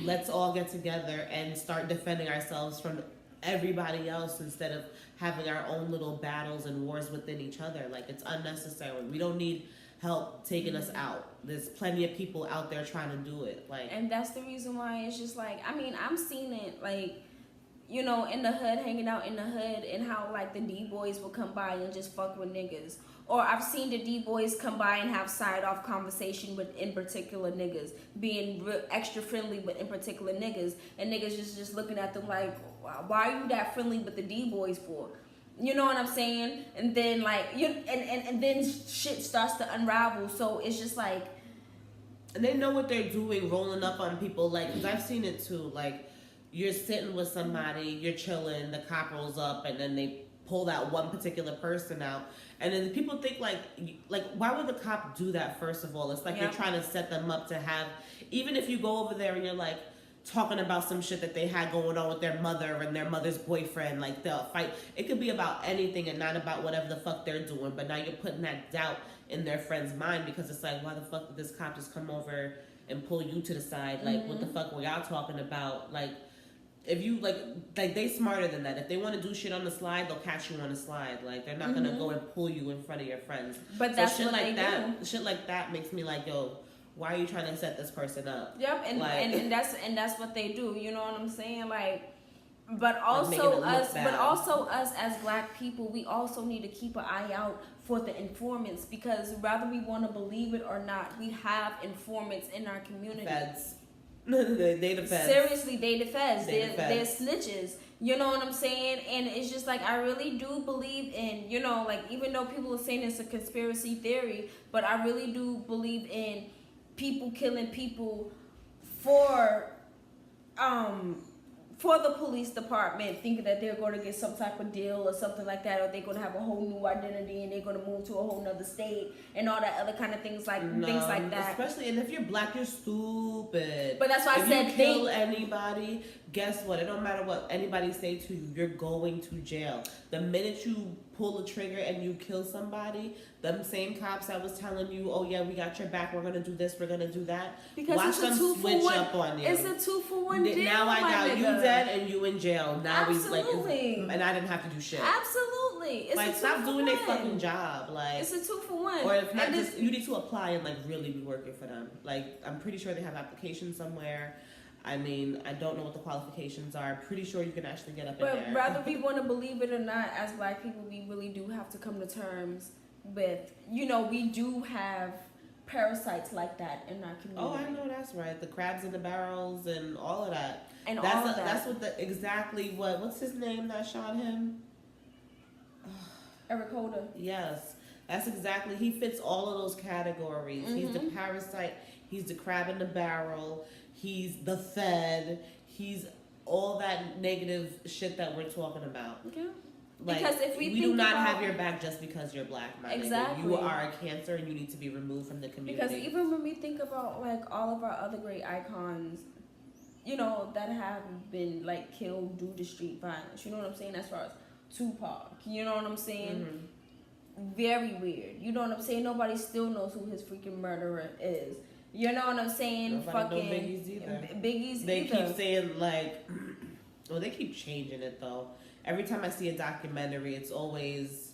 S1: let's all get together and start defending ourselves from everybody else instead of having our own little battles and wars within each other. Like, it's unnecessary. We don't need help taking us out. There's plenty of people out there trying to do it. Like,
S2: and that's the reason why it's just like, I mean, I'm seeing it like, in the hood, hanging out in the hood, and how like the D-boys will come by and just fuck with niggas. Or I've seen the D-boys come by and have side-off conversation with in particular niggas, being extra friendly with in particular niggas, and niggas just looking at them like, why are you that friendly with the D-boys for? You know what I'm saying? And then like and then shit starts to unravel. So it's just like,
S1: and they know what they're doing, rolling up on people. Like, because I've seen it too. Like, you're sitting with somebody, you're chilling, the cop rolls up, and then they pull that one particular person out. And then people think like why would the cop do that? First of all, it's like you're trying to set them up to have, even if you go over there and you're like, talking about some shit that they had going on with their mother and their mother's boyfriend. Like, they'll fight. It could be about anything and not about whatever the fuck they're doing. But now you're putting that doubt in their friend's mind because it's like, why the fuck did this cop just come over and pull you to the side? Like, what the fuck were y'all talking about? Like, if you, like they smarter than that. If they want to do shit on the slide, they'll catch you on the slide. Like, they're not gonna go and pull you in front of your friends.
S2: But that's
S1: shit
S2: what
S1: like
S2: they
S1: that.
S2: do.
S1: Shit like that makes me like, yo, why are you trying to set this person up?
S2: Yep, and
S1: like,
S2: and that's what they do. You know what I'm saying? Like, but
S1: making
S2: also
S1: it look
S2: us,
S1: bad.
S2: but also us as Black people, we also need to keep an eye out for the informants, because whether we want to believe it or not, we have informants in our community.
S1: Feds. They the feds.
S2: Seriously, they the feds.
S1: They
S2: They're snitches. You know what I'm saying? And it's just like, I really do believe in, you know, like, even though people are saying it's a conspiracy theory, but I really do believe in people killing people for the police department, thinking that they're going to get some type of deal or something like that, or they're going to have a whole new identity and they're going to move to a whole nother state and all that other kind of things like that.
S1: Especially, and if you're Black, you're stupid.
S2: But that's why I said,
S1: if you kill anybody, guess what? It don't matter what anybody say to you. You're going to jail. The minute you pull the trigger and you kill somebody, them same cops that was telling you, oh yeah, we got your back, we're gonna do this, we're gonna do that.
S2: Because
S1: watch
S2: it's a
S1: them
S2: 2-for-1.
S1: switch up on you.
S2: It's a 2-for-1 deal.
S1: Now I
S2: my
S1: got
S2: nigga.
S1: you dead and you in jail. Now
S2: Absolutely.
S1: and I didn't have to do shit.
S2: Absolutely. It's
S1: like,
S2: a
S1: stop doing their
S2: 2-for-1.
S1: fucking job. Like,
S2: it's a 2-for-1.
S1: or if not, just you need to apply and like really be working for them. Like, I'm pretty sure they have applications somewhere. I mean, I don't know what the qualifications are. I'm pretty sure you can actually get up in there.
S2: But whether we want to believe it or not, as Black people, we really do have to come to terms with, you know, we do have parasites like that in our community.
S1: Oh, I know that's right. The crabs in the barrels and all of that.
S2: And
S1: that's
S2: all of that.
S1: That's what what's his name that shot him?
S2: Eric Holder.
S1: Yes. That's exactly, he fits all of those categories. He's the parasite, he's the crab in the barrel, he's the Fed, he's all that negative shit that we're talking about.
S2: Okay.
S1: Like,
S2: because if we
S1: do not have your back just because you're Black, my
S2: exactly.
S1: nigga. You are a cancer and you need to be removed from the community.
S2: Because even when we think about like all of our other great icons, you know, that have been like killed due to street violence, you know what I'm saying? As far as Tupac, you know what I'm saying? Very weird. You know what I'm saying? Nobody still knows who his freaking murderer is. You know what I'm saying?
S1: Nobody know Biggie's either.
S2: Biggie's
S1: they
S2: either.
S1: keep saying like, well, they keep changing it though. Every time I see a documentary, it's always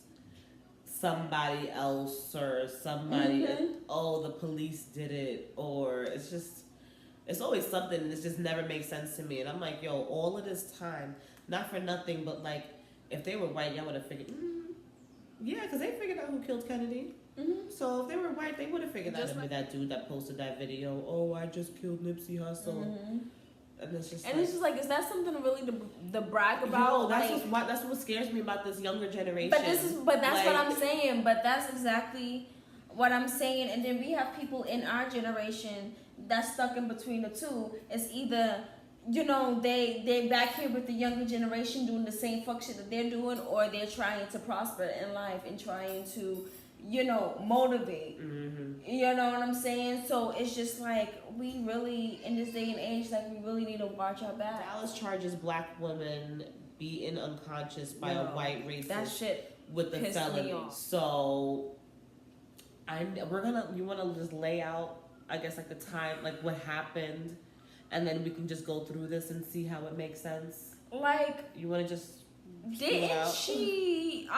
S1: somebody else or somebody. Oh, the police did it, or it's always something. And it just never makes sense to me. And I'm like, yo, all of this time, not for nothing, but like, if they were white, y'all would have figured. Yeah, because they figured out who killed Kennedy. So if they were white, they would have figured out it'd be that dude that posted that video. Oh, I just killed Nipsey Hussle. And it's just
S2: it's just like, is that something really to brag about?
S1: No, that's what scares me about this younger generation.
S2: But that's what I'm saying. But that's exactly what I'm saying. And then we have people in our generation that's stuck in between the two. It's either, you know, they back here with the younger generation doing the same fuck shit that they're doing, or they're trying to prosper in life and trying to, you know, motivate. You know what I'm saying? So it's just like, we really, in this day and age, like, we really need to watch our back.
S1: Dallas charges Black women beaten unconscious by a white racist.
S2: That shit
S1: with the felony. So you want to just lay out, I guess, like the time, like what happened, and then we can just go through this and see how it makes sense.
S2: Like,
S1: you want to just
S2: didn't she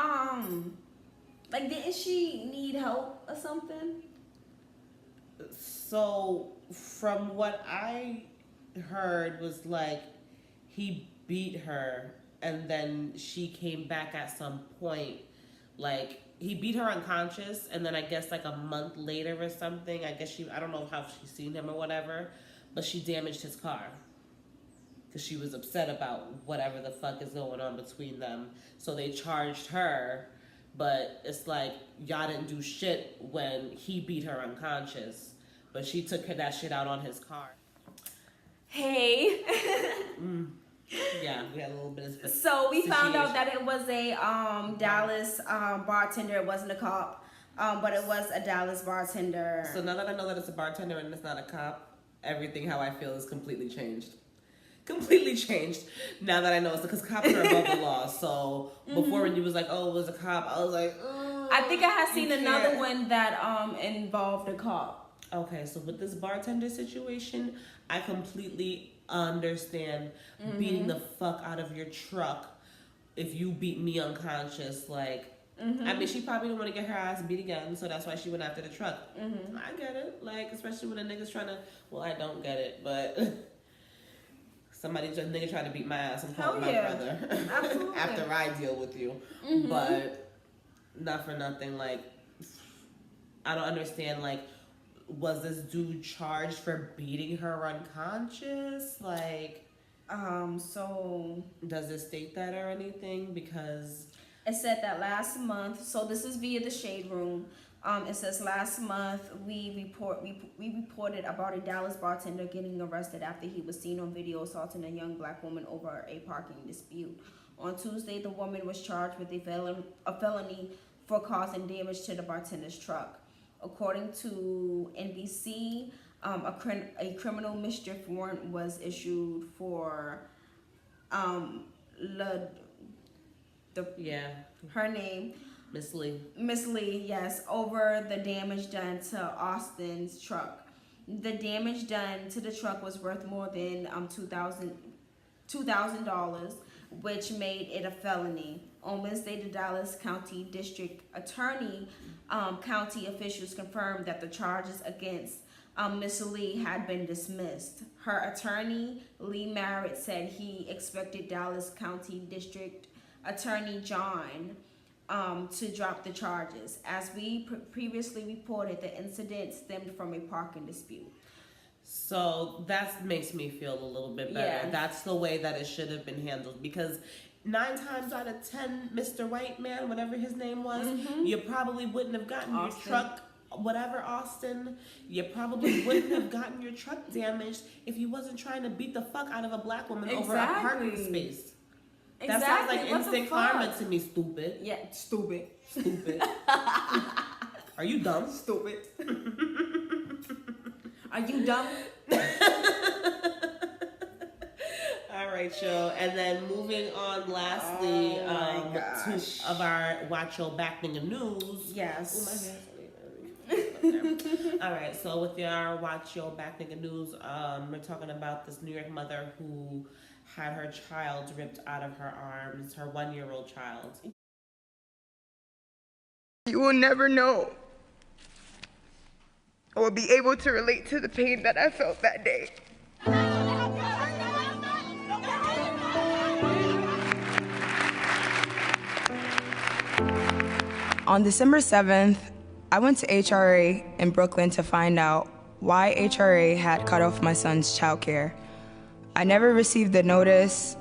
S2: need help or something?
S1: So from what I heard was like, he beat her and then she came back at some point. Like, he beat her unconscious, and then I guess like a month later or something, I don't know how she's seen him or whatever, but she damaged his car because she was upset about whatever the fuck is going on between them. So they charged her, but it's like, y'all didn't do shit when he beat her unconscious, but she took that shit out on his car.
S2: Hey.
S1: Yeah, we had a little bit of.
S2: So we found out that it was a Dallas bartender. It wasn't a cop, but it was a Dallas bartender.
S1: So now that I know that it's a bartender and it's not a cop, everything how I feel is completely changed. completely changed now that I know it's because cops are above the law. So before when you was like, oh, it was a cop, I was like, oh,
S2: I think I had seen another one that involved a cop.
S1: Okay, so with this bartender situation, I completely understand beating the fuck out of your truck if you beat me unconscious. Like, I mean, she probably didn't want to get her ass beat again, so that's why she went after the truck. I get it. Like, especially when a nigga's trying to, well, I don't get it, but nigga trying to beat my ass and call my brother.
S2: Absolutely.
S1: After I deal with you. But not for nothing, like, I don't understand, like, was this dude charged for beating her unconscious? Like,
S2: so
S1: does it state that or anything? Because
S2: it said that last month. So this is via the Shade Room. It says last month we reported about a Dallas bartender getting arrested after he was seen on video assaulting a young black woman over a parking dispute. On Tuesday, the woman was charged with a felony for causing damage to the bartender's truck. According to NBC, a criminal mischief warrant was issued for her name,
S1: Miss Lee.
S2: Miss Lee, yes, over the damage done to Austin's truck. The damage done to the truck was worth more than $2,000, which made it a felony. On Wednesday, the Dallas County District Attorney, county officials confirmed that the charges against Miss Lee had been dismissed. Her attorney, Lee Merritt, said he expected Dallas County District Attorney John to drop the charges. As we previously reported, the incident stemmed from a parking dispute.
S1: So that makes me feel a little bit better.
S2: Yeah.
S1: That's the way that it should have been handled, because 9 times out of 10, Mr. White Man, whatever his name was, you probably wouldn't have gotten your truck, whatever, Austin, you probably wouldn't have gotten your truck damaged if you wasn't trying to beat the fuck out of a black woman over a parking space. That sounds like instant karma to me, stupid.
S2: Yeah, stupid.
S1: Stupid. Are you dumb?
S2: Stupid. Are you dumb?
S1: All right, y'all. And then moving on, lastly, to our Watch Your Back Nigga News.
S2: Yes.
S1: Oh, my hair's all right, so with our Watch Your Back Nigga News, we're talking about this New York mother who had her child ripped out of her arms, her 1-year-old child.
S3: You will never know or be able to relate to the pain that I felt that day. On December 7th, I went to HRA in Brooklyn to find out why HRA had cut off my son's childcare. I never received the notice.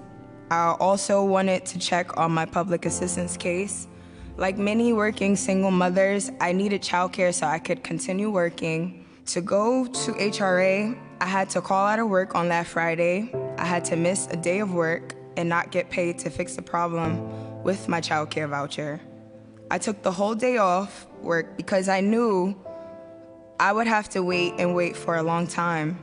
S3: I also wanted to check on my public assistance case. Like many working single mothers, I needed childcare so I could continue working. To go to HRA, I had to call out of work on that Friday. I had to miss a day of work and not get paid to fix the problem with my childcare voucher. I took the whole day off work because I knew I would have to wait for a long time.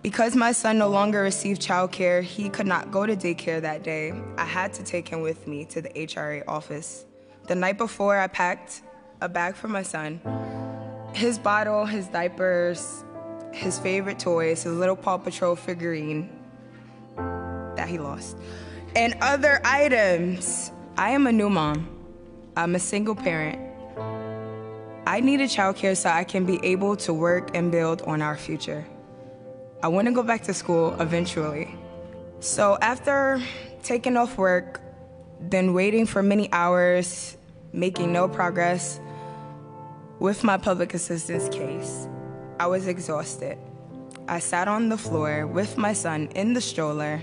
S3: Because my son no longer received childcare, he could not go to daycare that day. I had to take him with me to the HRA office. The night before, I packed a bag for my son. His bottle, his diapers, his favorite toys, his little Paw Patrol figurine that he lost, and other items. I am a new mom. I'm a single parent. I needed childcare so I can be able to work and build on our future. I want to go back to school eventually. So after taking off work, then waiting for many hours, making no progress with my public assistance case, I was exhausted. I sat on the floor with my son in the stroller.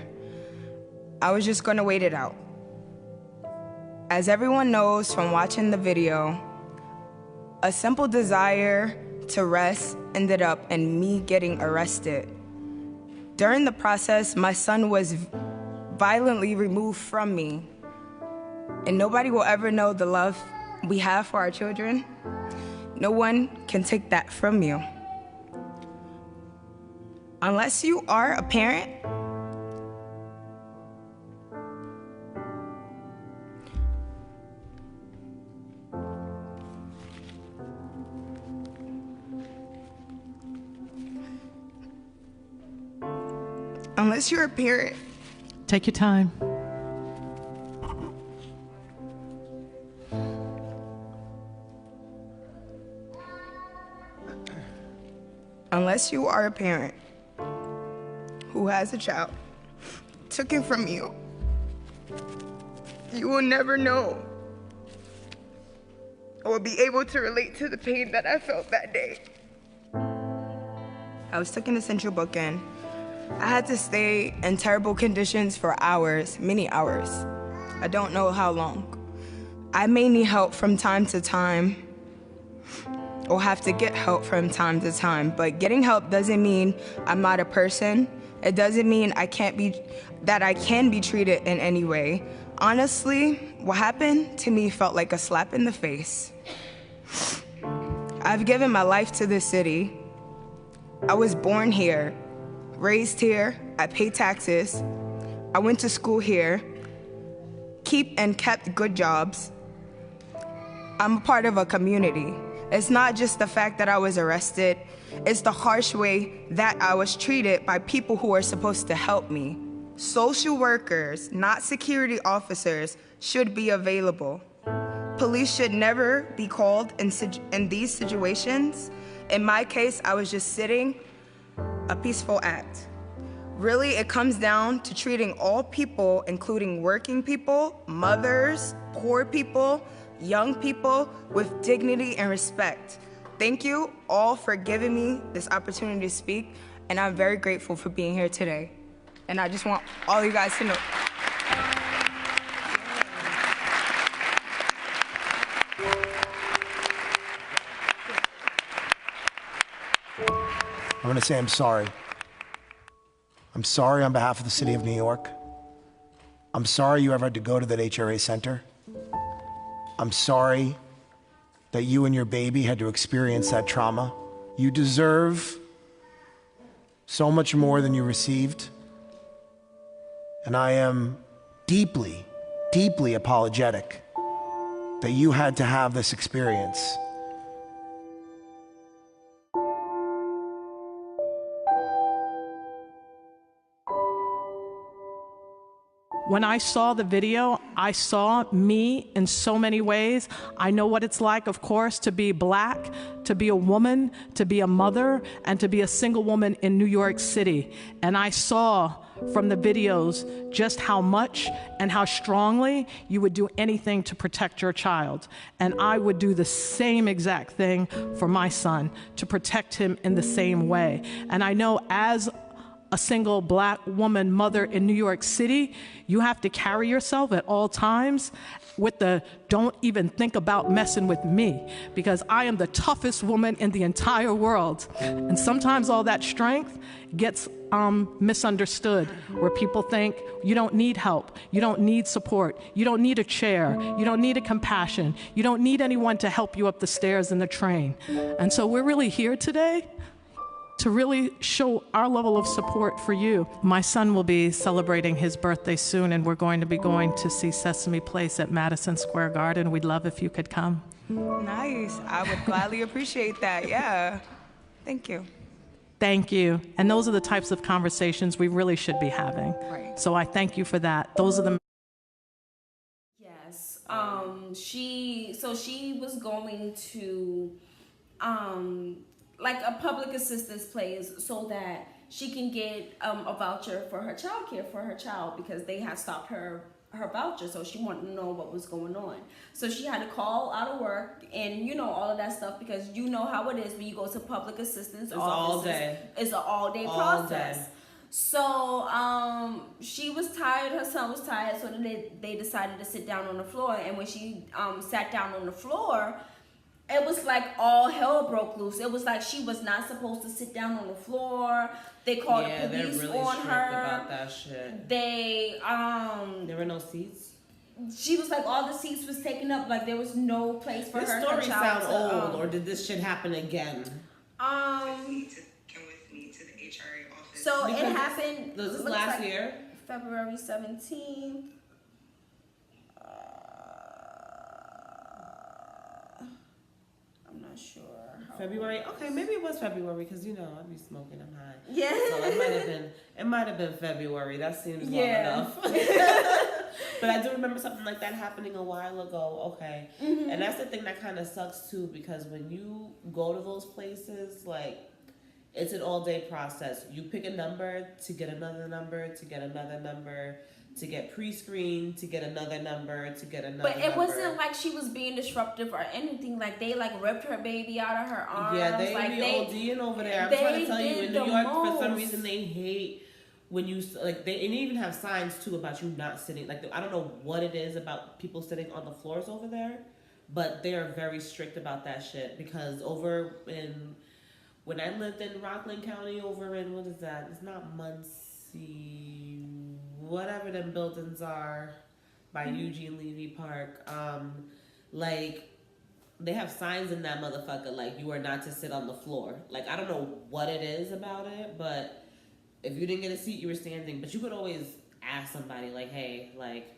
S3: I was just gonna wait it out. As everyone knows from watching the video, a simple desire to rest ended up in me getting arrested. During the process, my son was violently removed from me, and nobody will ever know the love we have for our children. No one can take that from you. Unless you are a parent, Unless you're a parent.
S4: Take your time.
S3: Unless you are a parent who has a child taken from you, you will never know or be able to relate to the pain that I felt that day. I was taken to Central Booking. I had to stay in terrible conditions for hours, many hours. I don't know how long. I may need help from time to time or have to get help from time to time, but getting help doesn't mean I'm not a person. It doesn't mean I can be treated in any way. Honestly, what happened to me felt like a slap in the face. I've given my life to this city. I was born here, raised here, I pay taxes. I went to school here, kept good jobs. I'm a part of a community. It's not just the fact that I was arrested, it's the harsh way that I was treated by people who are supposed to help me. Social workers, not security officers, should be available. Police should never be called in these situations. In my case, I was just sitting, a peaceful act. Really, it comes down to treating all people, including working people, mothers, poor people, young people, with dignity and respect. Thank you all for giving me this opportunity to speak, and I'm very grateful for being here today. And I just want all you guys to know.
S5: I'm going to say I'm sorry. I'm sorry on behalf of the city of New York. I'm sorry you ever had to go to that HRA center. I'm sorry that you and your baby had to experience that trauma. You deserve so much more than you received. And I am deeply, deeply apologetic that you had to have this experience.
S4: When I saw the video, I saw me in so many ways. I know what it's like, of course, to be Black, to be a woman, to be a mother, and to be a single woman in New York City. And I saw from the videos just how much and how strongly you would do anything to protect your child. And I would do the same exact thing for my son, to protect him in the same way. And I know as a single Black woman mother in New York City, you have to carry yourself at all times with the don't even think about messing with me, because I am the toughest woman in the entire world. And sometimes all that strength gets misunderstood, where people think you don't need help, you don't need support, you don't need a chair, you don't need a compassion, you don't need anyone to help you up the stairs in the train. And so we're really here today to really show our level of support for you. My son will be celebrating his birthday soon, and we're going to be going to see Sesame Place at Madison Square Garden. We'd love if you could come.
S3: Nice. I would gladly appreciate that. Yeah. Thank you.
S4: Thank you. And those are the types of conversations we really should be having.
S3: Right.
S4: So I thank you for that. Those are the
S2: Yes. She was going to like a public assistance place so that she can get a voucher for her child care for her child, because they had stopped her voucher, so she wanted to know what was going on. So she had to call out of work and all of that stuff, because you know how it is when you go to public assistance offices.
S1: All day.
S2: It's an all-day process. Day. So she was tired, her son was tired, so they decided to sit down on the floor. And when she sat down on the floor, it was like all hell broke loose. It was like she was not supposed to sit down on the floor. They called the police
S1: they're really
S2: on
S1: strict
S2: her.
S1: about that shit.
S2: There
S1: were no seats.
S2: She was like, all the seats was taken up. Like there was no place for her.
S1: This story sound old, or did this shit happen again?
S3: Come with me to the HRA office.
S2: So because it happened.
S1: This is last year,
S2: February 17th. I'm not sure.
S1: February? Okay, maybe it was February because you know I'd be smoking. I'm high.
S2: Yeah.
S1: So it might have been February. That seems long enough. But I do remember something like that happening a while ago. Okay, and that's the thing that kind of sucks too, because when you go to those places, like, it's an all-day process. You pick a number to get another number to get another number to get pre-screened to get another number to get another.
S2: But it wasn't like she was being disruptive or anything. Like, they like ripped her baby out of her arms.
S1: Yeah, they
S2: like,
S1: be ODing over there. I'm trying to tell you, in New York, for some reason, they hate when you, like, they even have signs too about you not sitting. Like, I don't know what it is about people sitting on the floors over there, but they are very strict about that shit. Because over in, when I lived in Rockland County, over in, what is that? It's not Muncie, whatever them buildings are by Eugene Levy Park. Like, they have signs in that motherfucker, like, you are not to sit on the floor. Like, I don't know what it is about it, but if you didn't get a seat, you were standing. But you could always ask somebody, like, hey, like,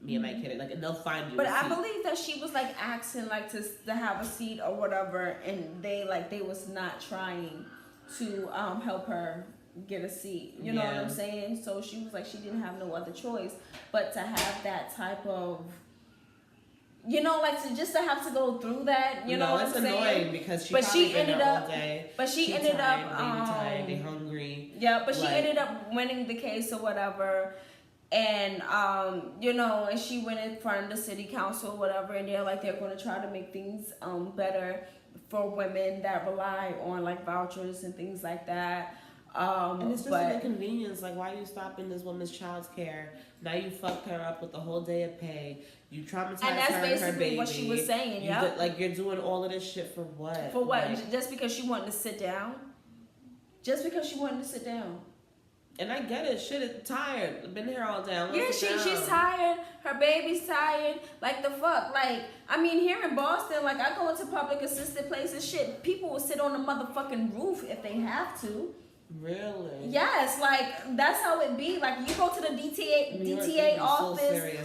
S1: me and my kid, like, and they'll find you.
S2: But I believe that she was like asking like to have a seat or whatever, and they was not trying to help her get a seat. You know what I'm saying? So she was like, she didn't have no other choice but to have that type of, you know, like, to just to have to go through that. You know what I'm saying? No, it's annoying because she ended up all day. But she ended up
S1: tired, they hungry.
S2: Yeah, but she ended up winning the case or whatever. And, you know, and she went in front of the city council or whatever, and they're like, they're going to try to make things better for women that rely on, like, vouchers and things like that.
S1: And it's just an inconvenience. Like, why are you stopping this woman's child's care? Now you fucked her up with the whole day of pay. You traumatized her and her baby.
S2: And that's basically what she was saying, yeah.
S1: Like, you're doing all of this shit for what?
S2: For what?
S1: Like,
S2: just because she wanted to sit down? Just because she wanted to sit down.
S1: And I get it. Shit is tired. I've been here all day.
S2: Yeah, she's tired. Her baby's tired. Like, the fuck? Like, I mean, here in Boston, like, I go into public assisted places, shit, people will sit on the motherfucking roof if they have to.
S1: Really?
S2: Yes, like, that's how it be. Like, you go to the DTA office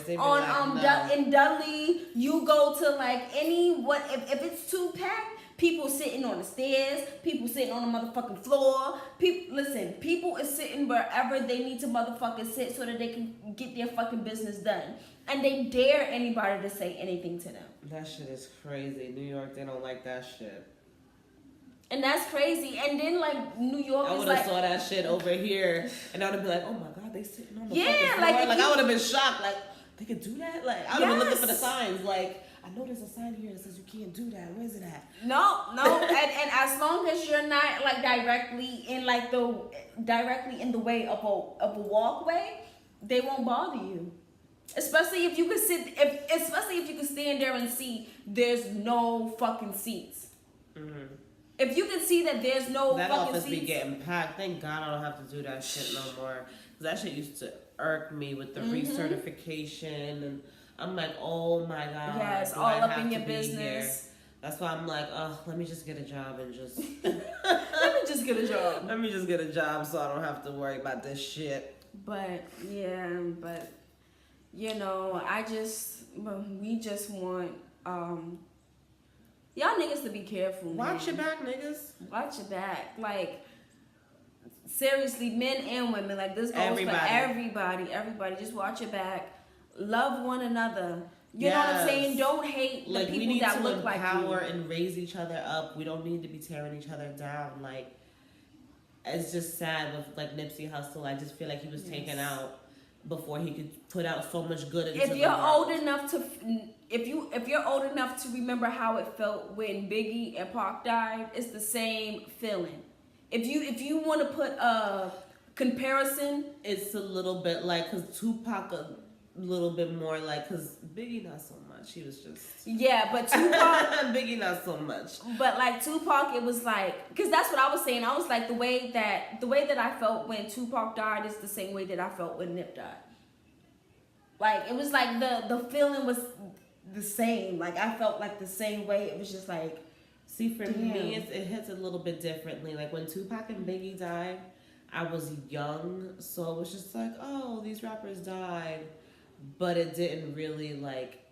S2: so in Dudley, you go to, like, if it's too packed, people sitting on the stairs, people sitting on the motherfucking floor. People is sitting wherever they need to motherfucking sit so that they can get their fucking business done. And they dare anybody to say anything to them.
S1: That shit is crazy. New York, they don't like that shit.
S2: And that's crazy. And then, like, New York
S1: I would have saw that shit over here, and I would have been like, oh my God, they sitting on the fucking floor. Like I would have been shocked. Like, they could do that? Like, I would have been looking for the signs. Like, I know there's a sign here that says you can't do that. Where's it at?
S2: No. and as long as you're not, like, directly in the way of a walkway, they won't bother you. Especially if you could especially if you could stand there and see there's no fucking seats. Mm-hmm. If you can see that there's no
S1: that
S2: fucking
S1: office
S2: seats.
S1: Be getting packed. Thank God I don't have to do that shit no more. Cause that shit used to irk me with the recertification, and I'm like, oh my God.
S2: Yeah, it's all up in your business. Here?
S1: That's why I'm like, let me just get a job and just.
S2: Let me just get a job.
S1: Let me just get a job so I don't have to worry about this shit.
S2: But yeah, you know, we just want y'all niggas to be careful.
S1: Watch your back, niggas.
S2: Watch your back. Like, seriously, men and women. Like, this goes for everybody. Everybody, just watch your back. Love one another. You know what I'm saying? Don't hate the people that look like you. We need to empower
S1: and raise each other up. We don't need to be tearing each other down. Like, it's just sad with, like, Nipsey Hussle. I just feel like he was taken out before he could put out so much good into the world.
S2: If you're old enough to remember how it felt when Biggie and Pac died, it's the same feeling. If you want to put a comparison,
S1: it's a little bit like, because Tupac a little bit more like, because Biggie not so much. He was just
S2: but Tupac
S1: Biggie not so much.
S2: But like Tupac, it was like, because that's what I was saying. I was like, the way that I felt when Tupac died is the same way that I felt when Nip died. Like, it was like the feeling was the same. Like, I felt like the same way. It was just like,
S1: see, for me, it hits a little bit differently. Like, when Tupac and Biggie died, I was young, so it was just like, oh, these rappers died, but it didn't really, like,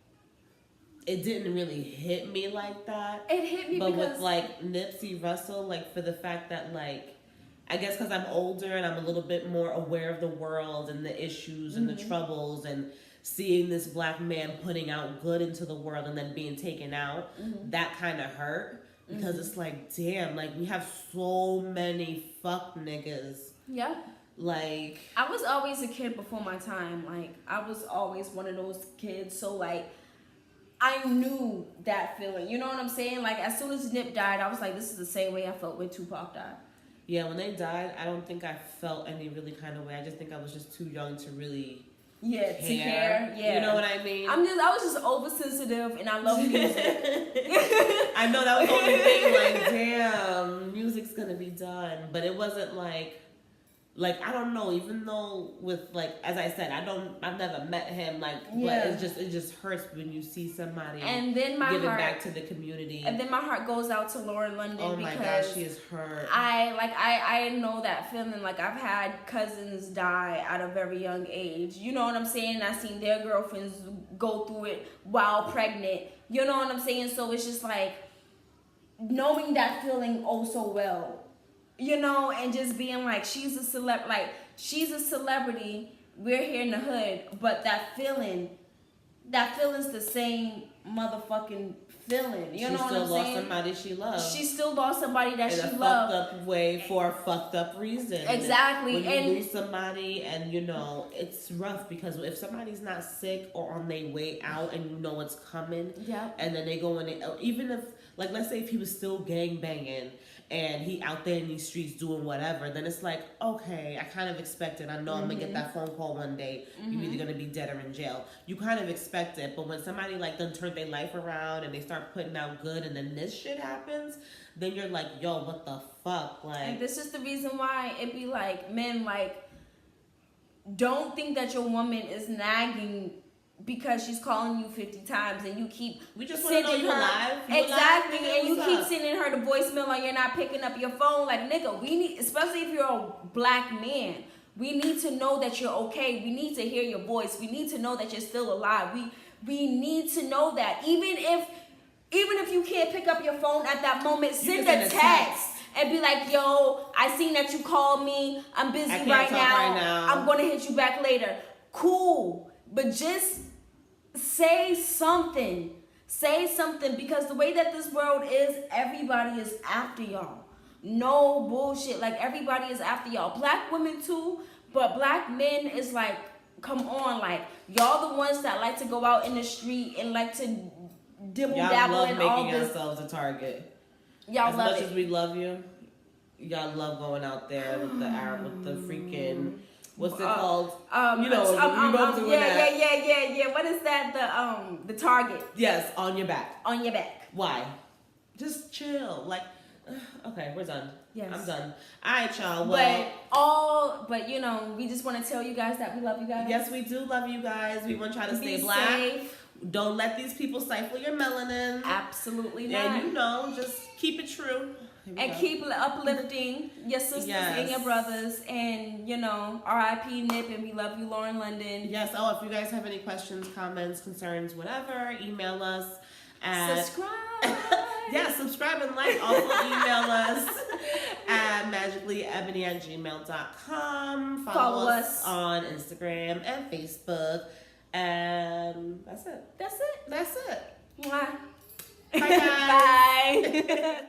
S1: it didn't really hit me like that.
S2: It hit me
S1: but
S2: because
S1: with like Nipsey Russell, like for the fact that like, I guess because I'm older and I'm a little bit more aware of the world and the issues and the troubles, and seeing this black man putting out good into the world and then being taken out, that kind of hurt. Because it's like, damn, like we have so many fuck niggas.
S2: Yeah.
S1: Like,
S2: I was always a kid before my time. Like, I was always one of those kids. So, like, I knew that feeling. You know what I'm saying? Like, as soon as Nip died, I was like, this is the same way I felt when Tupac died.
S1: Yeah, when they died, I don't think I felt any really kind of way. I just think I was just too young to really
S2: to care. Yeah.
S1: You know what I mean?
S2: I was just oversensitive, and I love music.
S1: I know that was the only thing, like, damn, music's gonna be done. But it wasn't like, I don't know, even though with, like, as I said, I've never met him, like, but it just hurts when you see somebody
S2: and then my
S1: giving
S2: heart,
S1: back to the community.
S2: And then my heart goes out to Lauren London.
S1: Oh my
S2: because
S1: gosh, she is hurt.
S2: I know that feeling. Like, I've had cousins die at a very young age. You know what I'm saying? I've seen their girlfriends go through it while pregnant. You know what I'm saying? So it's just like knowing that feeling oh so well. You know, and just being like, she's a celebrity. We're here in the hood, but that feeling's the same motherfucking feeling. You know what I'm saying?
S1: She still lost somebody she loved.
S2: She still lost somebody that she loved.
S1: In a fucked up way for a fucked up reason.
S2: Exactly.
S1: When you lose somebody, and you know, it's rough because if somebody's not sick or on their way out and you know it's coming, and then they go in, even if, like, let's say if he was still gang banging and he out there in these streets doing whatever, then it's like, okay, I kind of expect it. I know I'm gonna get that phone call one day. You're either gonna be dead or in jail. You kind of expect it, but when somebody like done turned their life around and they start putting out good, and then this shit happens, then you're like, yo, what the fuck? Like,
S2: and this is the reason why it be like, men, like, don't think that your woman is nagging because she's calling you 50 times and you keep
S1: we just want to know you alive.
S2: Exactly,
S1: alive,
S2: and you keep sending her the voicemail and you're not picking up your phone. Like, nigga, we need, especially if you're a black man, we need to know that you're okay. We need to hear your voice. We need to know that you're still alive. We need to know that even if you can't pick up your phone at that moment, send a text. And be like, yo, I seen that you called me. I'm busy right now. I'm going to hit you back later. Cool. But just say something. Say something, because the way that this world is, everybody is after y'all. No bullshit. Like, everybody is after y'all. Black women too, but black men is like, come on. Like, y'all the ones that like to go out in the street and like to dibble dabble in all this.
S1: Y'all love making ourselves a target.
S2: Y'all
S1: as
S2: love
S1: much
S2: it.
S1: as we love you, y'all love going out there with the freaking, what's it called? You know, we both doing that.
S2: Yeah. What is that? The target.
S1: Yes, on your back.
S2: On your back.
S1: Why? Just chill. Like, okay, we're done.
S2: Yes.
S1: I'm done. All right, y'all. Well,
S2: you know, we just want to tell you guys that we love you guys.
S1: Yes, we do love you guys. We want y'all to stay black.
S2: Safe.
S1: Don't let these people stifle your melanin.
S2: Absolutely not.
S1: And you know, just keep it true.
S2: And keep uplifting your sisters and your brothers. And, you know, R.I.P. Nip, and we love you, Lauren London.
S1: Yes. Oh, if you guys have any questions, comments, concerns, whatever, email us at...
S2: Subscribe.
S1: Yeah, subscribe and like. Also email us at magicallyebony@gmail.com. Follow us on Instagram and Facebook. And that's it.
S2: That's it.
S1: That's it.
S2: Mwah.
S1: Bye, guys.
S2: Bye.